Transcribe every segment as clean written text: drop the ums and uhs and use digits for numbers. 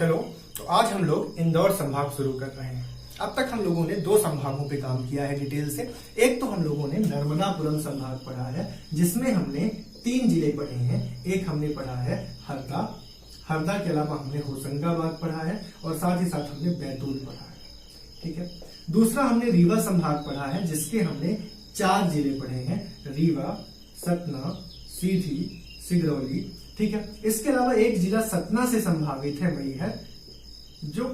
Hello. तो आज हम लोग इंदौर संभाग शुरू कर रहे हैं। अब तक हम लोगों ने दो संभागों पे काम किया है डिटेल से। एक तो हम लोगों ने नर्मदापुरम संभाग पढ़ा है जिसमें हमने 3 जिले पढ़े हैं। एक हमने पढ़ा है हरदा, हरदा के अलावा हमने होशंगाबाद पढ़ा है और साथ ही साथ हमने बैतूल पढ़ा है। ठीक है। दूसरा हमने रीवा संभाग पढ़ा है जिसके हमने 4 जिले पढ़े हैं, रीवा, सतना, सीधी, सिगरौली। ठीक है। इसके अलावा एक जिला सतना से संभावित है मैहर, जो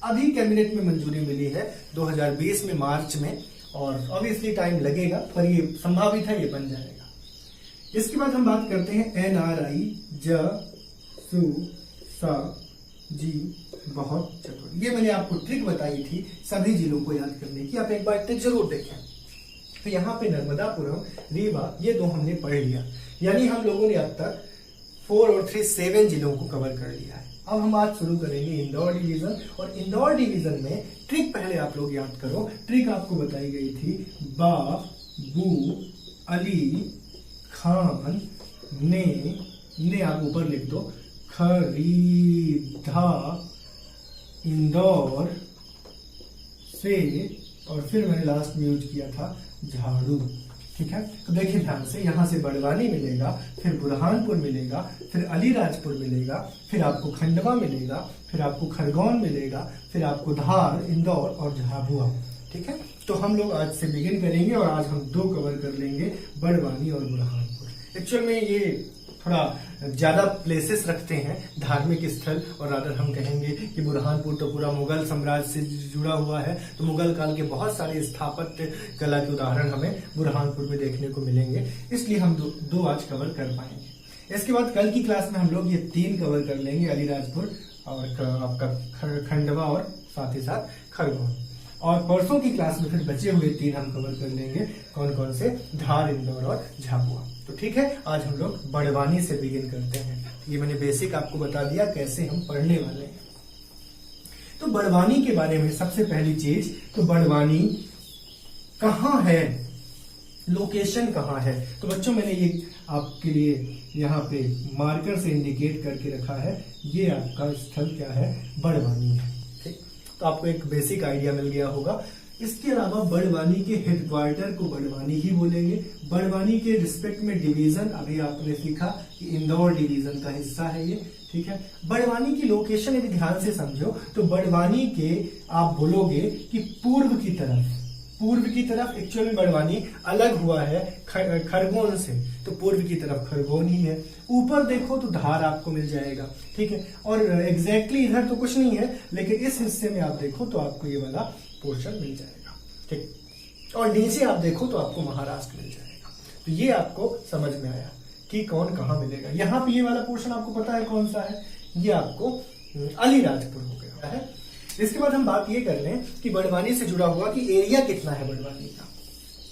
अभी कैबिनेट में मंजूरी मिली है 2020 में मार्च में, और ऑब्वियसली टाइम लगेगा पर ये संभावित है, ये बन जाएगा। इसके बाद हम बात करते हैं NRI ज सु सा जी बहुत चतुर। ये मैंने आपको ट्रिक बताई थी सभी जिलों को याद करने की, आप एक बार ट्रिक जरूर देखें। तो यहाँ पे नर्मदापुरम, रीवा, ये 2 हमने पढ़ लिया, यानी हम लोगों ने अब तक 4 और 3 7 जिलों को कवर कर लिया है। अब हम आज शुरू करेंगे इंदौर डिवीजन, और इंदौर डिवीजन में ट्रिक पहले आप लोग याद करो। ट्रिक आपको बताई गई थी बा बू अली खान ने आप ऊपर लिख दो, खरीदा इंदौर से, और फिर मैंने लास्ट में यूज किया था झाड़ू। ठीक है। तो देखिए ध्यान से, यहां से बड़वानी मिलेगा, फिर बुरहानपुर मिलेगा, फिर अलीराजपुर मिलेगा, फिर आपको खंडवा मिलेगा, फिर आपको खरगोन मिलेगा, फिर आपको धार, इंदौर और झाबुआ। ठीक है। तो हम लोग आज से बिगिन करेंगे और आज हम 2 कवर कर लेंगे, बड़वानी और बुरहानपुर। एक्चुअल में ये थोड़ा ज्यादा प्लेसेस रखते हैं, धार्मिक स्थल, और अगर हम कहेंगे कि बुरहानपुर तो पूरा मुगल साम्राज्य से जुड़ा हुआ है, तो मुगल काल के बहुत सारे स्थापत्य कला के उदाहरण हमें बुरहानपुर में देखने को मिलेंगे, इसलिए हम दो आज कवर कर पाएंगे। इसके बाद कल की क्लास में हम लोग ये 3 कवर कर लेंगे, अलीराजपुर और आपका खंडवा और साथ ही साथ खरगोन। और परसों की क्लास में फिर बचे हुए 3 हम कवर कर लेंगे, कौन कौन से, धार, इंदौर और झाबुआ। तो ठीक है, आज हम लोग बड़वानी से बिगिन करते हैं। ये मैंने बेसिक आपको बता दिया कैसे हम पढ़ने वाले हैं। तो बड़वानी के बारे में सबसे पहली चीज, तो बड़वानी कहाँ है, लोकेशन कहाँ है। तो बच्चों मैंने ये आपके लिए यहाँ पे मार्कर से इंडिकेट करके रखा है, ये आपका स्थल क्या है, बड़वानी है। ठीक, तो आपको एक बेसिक आइडिया मिल गया होगा। इसके अलावा बड़वानी के हेडक्वार्टर को बड़वानी ही बोलेंगे। बड़वानी के रिस्पेक्ट में डिवीजन, अभी आपने सीखा कि इंदौर डिवीजन का हिस्सा है ये। ठीक है। बड़वानी की लोकेशन यदि ध्यान से समझो तो बड़वानी के आप बोलोगे कि पूर्व की तरफ एक्चुअल में बड़वानी अलग हुआ है खरगोन से, तो पूर्व की तरफ खरगोन ही है। ऊपर देखो तो धार आपको मिल जाएगा। ठीक है। और एग्जैक्टली इधर तो कुछ नहीं है, लेकिन इस हिस्से में आप देखो तो आपको ये वाला पोर्शन मिल जाएगा। ठीक। और नीचे आप देखो तो आपको महाराष्ट्र मिल जाएगा। तो ये आपको समझ में आया कि कौन कहाँ मिलेगा। यहाँ पे ये वाला पोर्शन आपको पता है कौन सा है, ये आपको अलीराजपुर हो गया है। इसके बाद हम बात ये कर लें कि बड़वानी से जुड़ा हुआ कि एरिया कितना है बड़वानी का।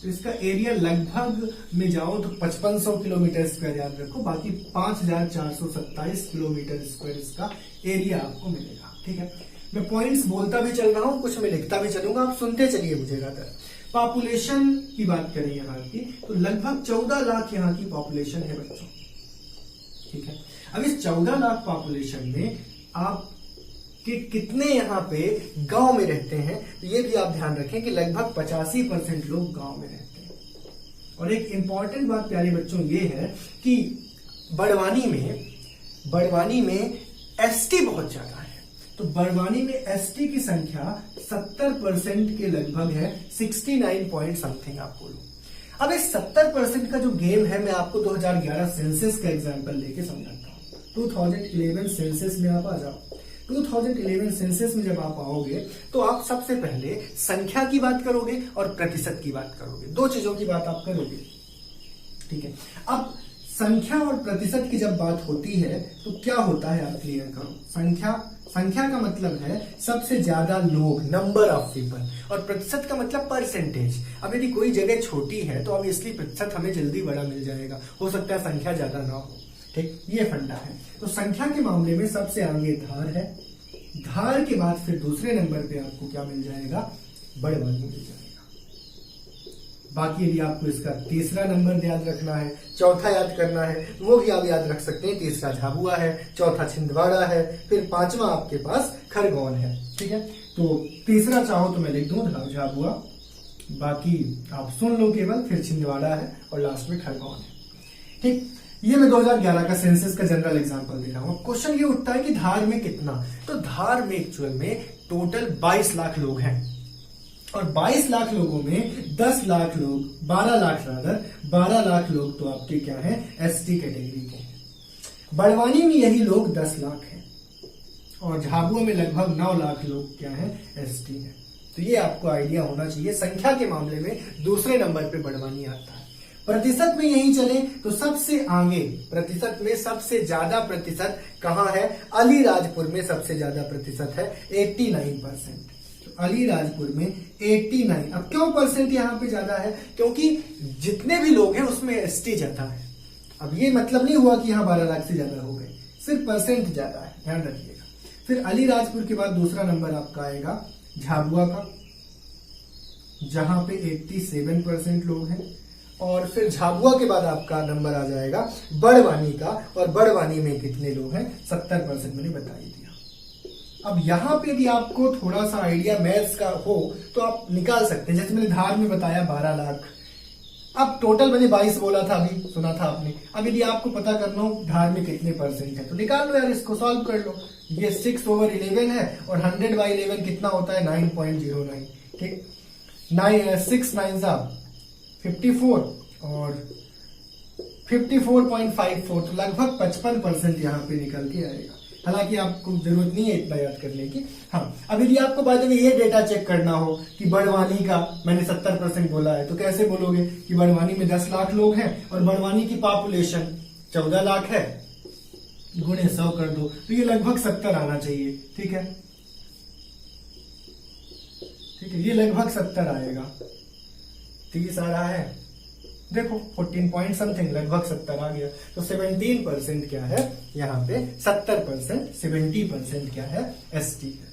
तो इसका एरिया लगभग में जाओ तो 5500 किलोमीटर स्क्वायर याद रखो, बाकी 5427 किलोमीटर स्क्वायर इसका एरिया आपको मिलेगा। ठीक है। मैं पॉइंट्स बोलता भी चल रहा हूं, कुछ मैं लिखता भी चलूंगा, आप सुनते चलिए मुझे ज्यादा। पॉपुलेशन की बात करें यहाँ की, तो लगभग 14 लाख यहाँ की पॉपुलेशन है बच्चों। ठीक है। अब इस 14 लाख पॉपुलेशन में आप कि कितने यहाँ पे गांव में रहते हैं, तो ये भी आप ध्यान रखें कि लगभग 85% लोग गांव में रहते हैं। और एक इंपॉर्टेंट बात प्यारे बच्चों ये है कि बड़वानी में एसटी बहुत ज्यादा है। तो बड़वानी में एसटी की संख्या 70% के लगभग है, 69 पॉइंट समथिंग आप बोलो। अब इस 70% का जो गेम है, मैं आपको 2011 सेंसस का एग्जाम्पल लेके समझाता हूँ। 2011 सेंसस में आप आ जाओ। 2011 सेंसस में जब आप आओगे तो आप सबसे पहले संख्या की बात करोगे और प्रतिशत की बात करोगे, 2 चीजों की बात आप करोगे। ठीक है। अब संख्या और प्रतिशत की जब बात होती है तो क्या होता है, आप क्लियर करो। संख्या का मतलब है सबसे ज्यादा लोग, नंबर ऑफ पीपल, और प्रतिशत का मतलब परसेंटेज। अब यदि कोई जगह छोटी है तो अब इसलिए प्रतिशत हमें जल्दी बड़ा मिल जाएगा, हो सकता है संख्या ज्यादा ना हो। ठीक, ये फंडा है। तो संख्या के मामले में सबसे आगे धार है, धार के बाद फिर दूसरे नंबर पे आपको क्या मिल जाएगा, बड़वानी मिल जाएगा। बाकी यदि आपको इसका तीसरा नंबर याद रखना है, चौथा याद करना है, वो भी आप याद रख सकते हैं। तीसरा झाबुआ है, चौथा छिंदवाड़ा है, फिर पांचवा आपके पास खरगोन है। ठीक है, तो तीसरा चाहो तो मैं लिख दूं झाबुआ, बाकी आप सुन लो केवल, फिर छिंदवाड़ा है और लास्ट में खरगोन है। ठीक, ये मैं 2011 का सेंसस का जनरल एग्जांपल दे रहा हूं। क्वेश्चन ये उठता है कि धार में कितना, तो धार में एक्चुअल में टोटल 22 लाख लोग हैं और 22 लाख लोगों में 10 लाख लोग 12 लाख लोग तो आपके क्या हैं, एसटी कैटेगरी के हैं। बड़वानी में यही लोग 10 लाख हैं और झाबुआ में लगभग 9 लाख लोग क्या हैं, एसटी हैं। तो ये आपको आइडिया होना चाहिए। संख्या के मामले में दूसरे नंबर पे बड़वानी आता है। प्रतिशत में यही चले तो सबसे आगे, प्रतिशत में सबसे ज्यादा प्रतिशत कहां है, अलीराजपुर में सबसे ज्यादा प्रतिशत है 89%। तो अलीराजपुर में 89। अब क्यों परसेंट यहां पे ज्यादा है, क्योंकि जितने भी लोग हैं उसमें एसटी ज्यादा है। अब ये मतलब नहीं हुआ कि यहां 12 लाख से ज्यादा हो गए, सिर्फ परसेंट ज्यादा है, ध्यान रखिएगा। फिर अलीराजपुर के बाद दूसरा नंबर आपका आएगा झाबुआ का, जहां पे 87% लोग हैं। और फिर झाबुआ के बाद आपका नंबर आ जाएगा बड़वानी का, और बड़वानी में कितने लोग हैं, 70%, मैंने बता ही दिया। अब यहां पे भी आपको थोड़ा सा आइडिया मैथ्स का हो तो आप निकाल सकते हैं। जैसे मैंने धार में बताया 12 लाख, अब टोटल मैंने 22 बोला था, अभी सुना था आपने। अब यदि आपको पता करना हो धार में कितने परसेंट है तो निकाल लो यार, इसको सॉल्व कर लो। ये 6/11 है और 100/11 कितना होता है, 9.09। ठीक, 6 9 54 और 54.54, तो लगभग 55% यहाँ पे निकल के आएगा। हालांकि आपको जरूरत नहीं है इतना याद करने की। हाँ, अब यदि आपको बाद में ये डेटा चेक करना हो कि बड़वानी का मैंने 70% बोला है, तो कैसे बोलोगे कि बड़वानी में 10 लाख लोग हैं और बड़वानी की पॉपुलेशन 14 लाख है, गुणे 100 कर दो, तो ये लगभग 70 आना चाहिए। ठीक है, ठीक है, ये लगभग 70 आएगा। 30 आ रहा है, देखो 14 पॉइंट समथिंग, लगभग 70 आ गया। तो 17% क्या है यहाँ पे, 70%, 70% क्या है, एसटी है।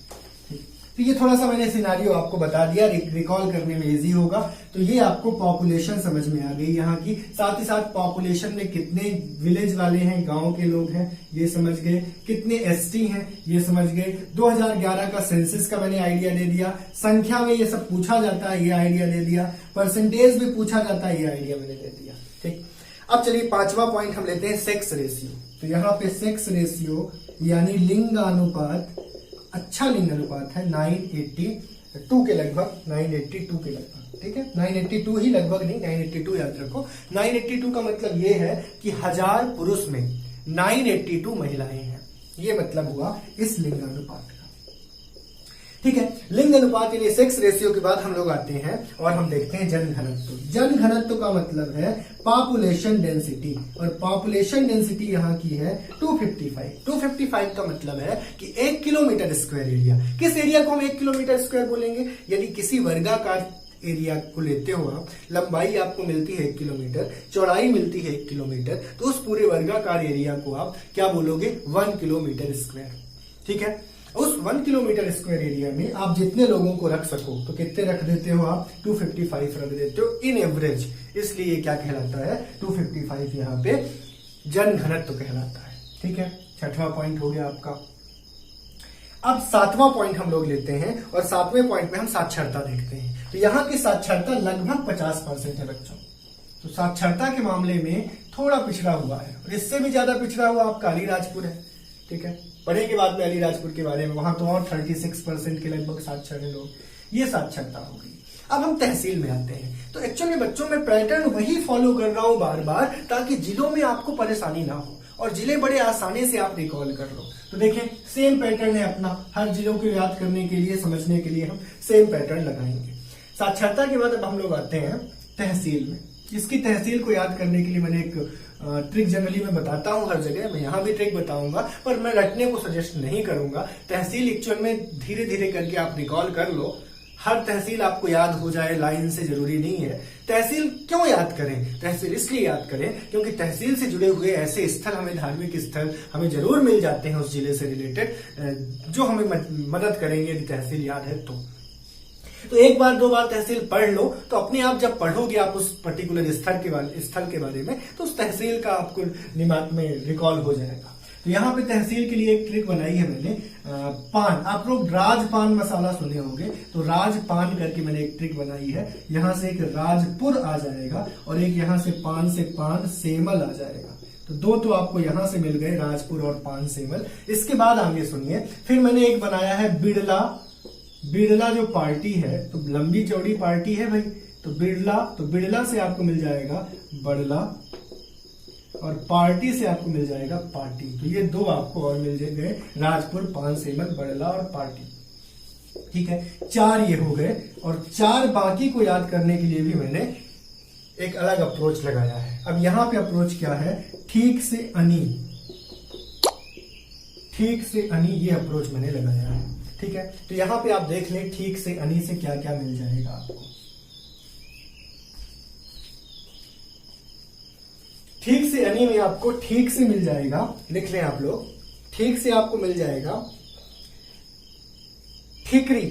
तो ये थोड़ा सा मैंने सिनारियो आपको बता दिया, रिकॉल करने में इजी होगा। तो ये आपको पॉपुलेशन समझ में आ गई यहाँ की, साथ ही साथ पॉपुलेशन में कितने विलेज वाले हैं, गांव के लोग हैं, ये समझ गए, कितने एसटी हैं ये समझ गए। 2011 का सेंसस का मैंने आइडिया दे दिया, संख्या में ये सब पूछा जाता है ये आइडिया दे दिया, परसेंटेज भी पूछा जाता है ये आइडिया मैंने दे दिया। ठीक, अब चलिए 5वां पॉइंट हम लेते हैं, सेक्स रेशियो। तो यहाँ पे सेक्स रेशियो यानी लिंगानुपात, अच्छा लिंग अनुपात है 982 के लगभग, 982 के लगभग। ठीक है, 982 ही लगभग नहीं, 982 याद रखो। 982 का मतलब ये है कि 1000 पुरुष में 982 महिलाएं हैं, ये मतलब हुआ इस लिंग अनुपात का। ठीक है, लिंग अनुपात यानी सेक्स रेशियो के बाद हम लोग आते हैं और हम देखते हैं जन घनत्व। जन घनत्व का मतलब है पॉपुलेशन डेंसिटी, और पॉपुलेशन डेंसिटी यहाँ की है 255। 255 का मतलब है कि 1 किलोमीटर स्क्वायर एरिया। किस एरिया को हम 1 किलोमीटर स्क्वायर बोलेंगे, यदि किसी वर्गाकार एरिया को लेते हो आप, लंबाई आपको मिलती है 1 किलोमीटर, चौड़ाई मिलती है 1 किलोमीटर, तो उस पूरे वर्गाकार एरिया को आप क्या बोलोगे, 1 किलोमीटर स्क्वायर। ठीक है, उस 1 किलोमीटर स्क्वायर एरिया में आप जितने लोगों को रख सको तो कितने रख देते हो आप, 255 रख देते हो इन एवरेज, इसलिए क्या कहलाता है, 255 यहाँ पे जन घनत्व कहलाता है। ठीक है, 6वां पॉइंट हो गया आपका। अब 7वां पॉइंट हम लोग लेते हैं और 7वें पॉइंट में हम साक्षरता देखते हैं। तो यहाँ की साक्षरता लगभग 50% है बच्चों। तो साक्षरता के मामले में थोड़ा पिछड़ा हुआ है, और इससे भी ज्यादा पिछड़ा हुआ आपका अलीराजपुर है। ठीक है, पढ़ेंगे बाद में अलीराजपुर के बारे में, वहां तो और 36% के लगभग साक्षर है लोग। ये साक्षरता हो गई। अब हम तहसील में आते हैं। तो एक्चुअली बच्चों में पैटर्न वही फॉलो कर रहा हूं बार बार, ताकि जिलों में आपको परेशानी ना हो और जिले बड़े आसानी से आप रिकॉल कर लो। तो देखें, सेम पैटर्न है अपना, हर जिलों को याद करने के लिए, समझने के लिए हम सेम पैटर्न लगाएंगे। साक्षरता के बाद अब हम लोग आते हैं तहसील में। इसकी तहसील को याद करने के लिए मैंने एक ट्रिक जनरली मैं बताता हूं हर जगह, मैं यहां भी ट्रिक बताऊंगा, पर मैं रटने को सजेस्ट नहीं करूंगा। तहसील एक्चुअल में धीरे धीरे करके आप रिकॉल कर लो, हर तहसील आपको याद हो जाए लाइन से जरूरी नहीं है। तहसील क्यों याद करें, तहसील इसलिए याद करें क्योंकि तहसील से जुड़े हुए ऐसे स्थल, हमें धार्मिक स्थल हमें जरूर मिल जाते हैं उस जिले से रिलेटेड, जो हमें मदद करेंगे यदि तहसील याद है तो। तो एक बार दो बार तहसील पढ़ लो तो अपने आप जब पढ़ोगे आप उस पर्टिकुलर स्थल के बारे में, तो उस तहसील का आपको दिमाग में रिकॉल हो जाएगा। तो यहाँ पे तहसील के लिए एक ट्रिक बनाई है मैंने। पान, आप लोग राजपान मसाला सुने होंगे, तो राजपान करके मैंने एक ट्रिक बनाई है। यहाँ से एक राजपुर आ जाएगा और एक यहाँ से पान सेमल आ जाएगा। तो दो तो आपको यहां से मिल गए, राजपुर और पान सेमल। इसके बाद आगे सुनिए, फिर मैंने एक बनाया है बिड़ला। बिड़ला जो पार्टी है, तो लंबी चौड़ी पार्टी है भाई, तो बिड़ला से आपको मिल जाएगा बड़ला और पार्टी से आपको मिल जाएगा पार्टी। तो ये दो आपको और मिल गए, राजपुर, पान सेमल, बड़ला और पार्टी। ठीक है, 4 ये हो गए और 4 बाकी को याद करने के लिए भी मैंने एक अलग अप्रोच लगाया है। अब यहां पे अप्रोच क्या है, ठीक से अनी, ठीक से अनी, ये अप्रोच मैंने लगाया है। ठीक है, तो यहां पे आप देख लें ठीक से अनी से क्या क्या मिल जाएगा आपको। ठीक से अनी में आपको ठीक से मिल जाएगा, लिख लें आप लोग, ठीक से आपको मिल जाएगा ठीकरी,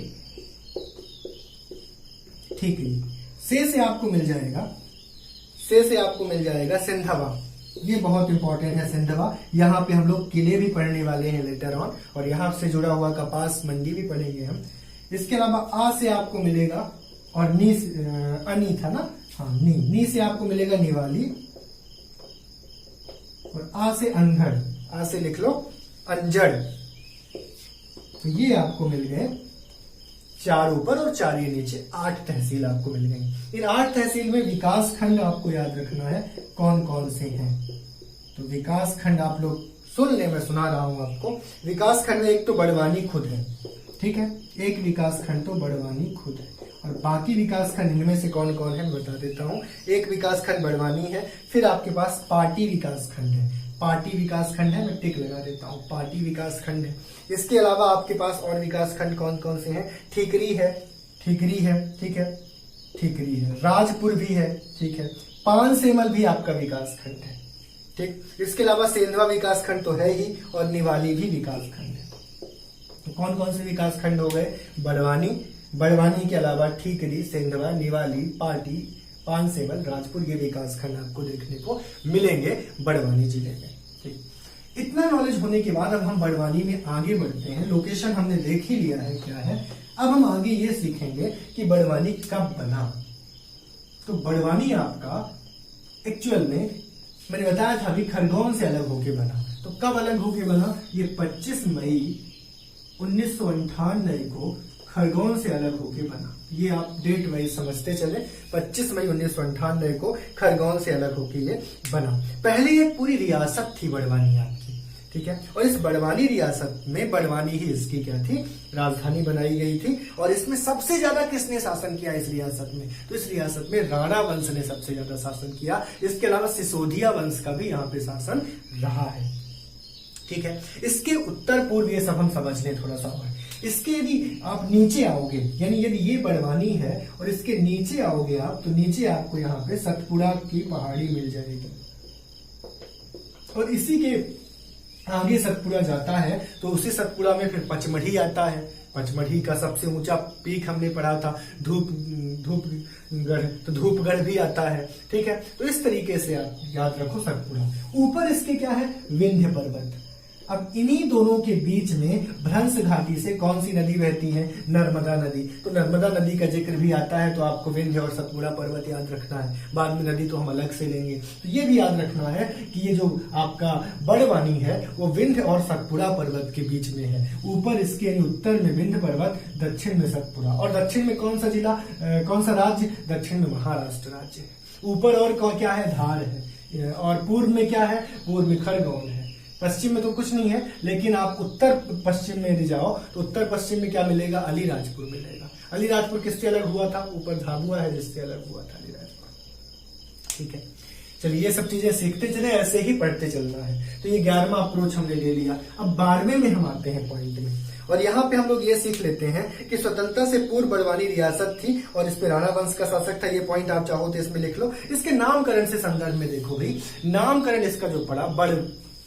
ठीकरी। से आपको मिल जाएगा, से आपको मिल जाएगा सिंधवा। ये बहुत इंपॉर्टेंट है सिंधवा। यहाँ पे हम लोग किले भी पढ़ने वाले हैं लेटर ऑन, और यहाँ से जुड़ा हुआ कपास मंडी भी पढ़ेंगे हम। इसके अलावा आ से आपको मिलेगा, और नी अनी था ना, हाँ नी से आपको मिलेगा निवाली, और आ से अंधड़, आ से लिख लो अंजड़। तो ये आपको मिल गए 4 ऊपर और 4 ये नीचे, 8 तहसील आपको मिल गई। इन 8 तहसील में विकास खंड आपको याद रखना है कौन कौन से हैं। तो विकास खंड आप लोग सुन ले, मैं सुना रहा हूं आपको। विकास खंड में एक तो बड़वानी खुद है, ठीक है, एक विकास खंड तो बड़वानी खुद है, और बाकी विकास खंड इनमें से कौन कौन है मैं बता देता हूं। एक विकास खंड बड़वानी है, फिर आपके पास पाटी विकास खंड है, पाटी विकास खंड है, मैं टिक लगा देता हूं, पाटी विकास खंड है। इसके अलावा आपके पास और विकास खंड कौन कौन से हैं, ठीकरी है, ठीकरी है, ठीक है, ठीकरी है, राजपुर भी है, ठीक है, पान सेमल भी आपका विकास खंड है, ठीक। इसके अलावा सेंधवा विकास खंड तो है ही, और निवाली भी विकास खंड है। तो कौन कौन से विकास खंड हो गए, बड़वानी, बड़वानी के अलावा ठीकरी, सेंधवा, निवाली, पाटी, पान सेमल, राजपुर, ये विकास खंड आपको देखने को मिलेंगे बड़वानी जिले में। ठीक, इतना नॉलेज होने के बाद अब हम बड़वानी में आगे बढ़ते हैं। लोकेशन हमने देख ही लिया है क्या है, अब हम आगे ये सीखेंगे कि बड़वानी कब बना। तो बड़वानी आपका एक्चुअल में मैंने बताया था अभी, खरगोन से अलग होके बना। तो कब अलग होके बना, ये 25 मई 1998 को खरगोन से अलग होके बना। ये आप डेट वाइज समझते चले, 25 मई 1998 को खरगोन से अलग होके ये बना। पहले एक पूरी रियासत थी बड़वानी आपकी, ठीक है, और इस बड़वानी रियासत में बड़वानी ही इसकी क्या थी, राजधानी बनाई गई थी। और इसमें सबसे ज्यादा किसने शासन किया इस रियासत में, तो इस रियासत में राणा वंश ने सबसे ज्यादा शासन किया। इसके अलावा सिसोदिया वंश का भी यहाँ पे शासन रहा है, ठीक है। इसके उत्तर पूर्व ये सब हम समझ लें थोड़ा सा और। इसके यदि आप नीचे आओगे, यानी यदि ये बड़वानी है और इसके नीचे आओगे आप, तो नीचे आपको यहाँ पे सतपुड़ा की पहाड़ी मिल जाएगी, और इसी के आगे सतपुड़ा जाता है, तो उसी सतपुड़ा में फिर पचमढ़ी आता है। पचमढ़ी का सबसे ऊंचा पीक हमने पढ़ा था धूपगढ़, तो धूपगढ़ भी आता है, ठीक है। तो इस तरीके से आप याद रखो सतपुड़ा। ऊपर इसके क्या है, विंध्य पर्वत। अब इन्हीं दोनों के बीच में भ्रंश घाटी से कौन सी नदी बहती है, नर्मदा नदी। तो नर्मदा नदी का जिक्र भी आता है, तो आपको विंध्य और सतपुड़ा पर्वत याद रखना है। बाद में नदी तो हम अलग से लेंगे, तो ये भी याद रखना है कि ये जो आपका बड़वानी है वो विंध्य और सतपुड़ा पर्वत के बीच में है। ऊपर इसके यानी उत्तर में विंध्य पर्वत, दक्षिण में सतपुड़ा, और दक्षिण में कौन सा जिला, कौन सा राज्य, दक्षिण में महाराष्ट्र राज्य है। ऊपर और क्या है, धार है, और पूर्व में क्या है, पूर्व में खरगोन है। पश्चिम में तो कुछ नहीं है, लेकिन आप उत्तर पश्चिम में यदि जाओ तो उत्तर पश्चिम में क्या मिलेगा, अलीराजपुर मिलेगा। अलीराजपुर किससे अलग हुआ था, ऊपर झाबुआ है जिससे अलग हुआ था अलीराजपुर, ठीक है। चलिए ये सब चीजें सीखते चले, ऐसे ही पढ़ते चलना है। तो ये 11वां अप्रोच हमने ले लिया। अब 12वें में हम आते हैं पॉइंट में, और यहाँ पे हम लोग ये सीख लेते हैं कि स्वतंत्रता से पूर्व बड़वानी रियासत थी और इस पे राणा वंश का शासक था। ये पॉइंट आप चाहो तो इसमें लिख लो। इसके नामकरण से संदर्भ में देखो भाई, नामकरण इसका जो पड़ा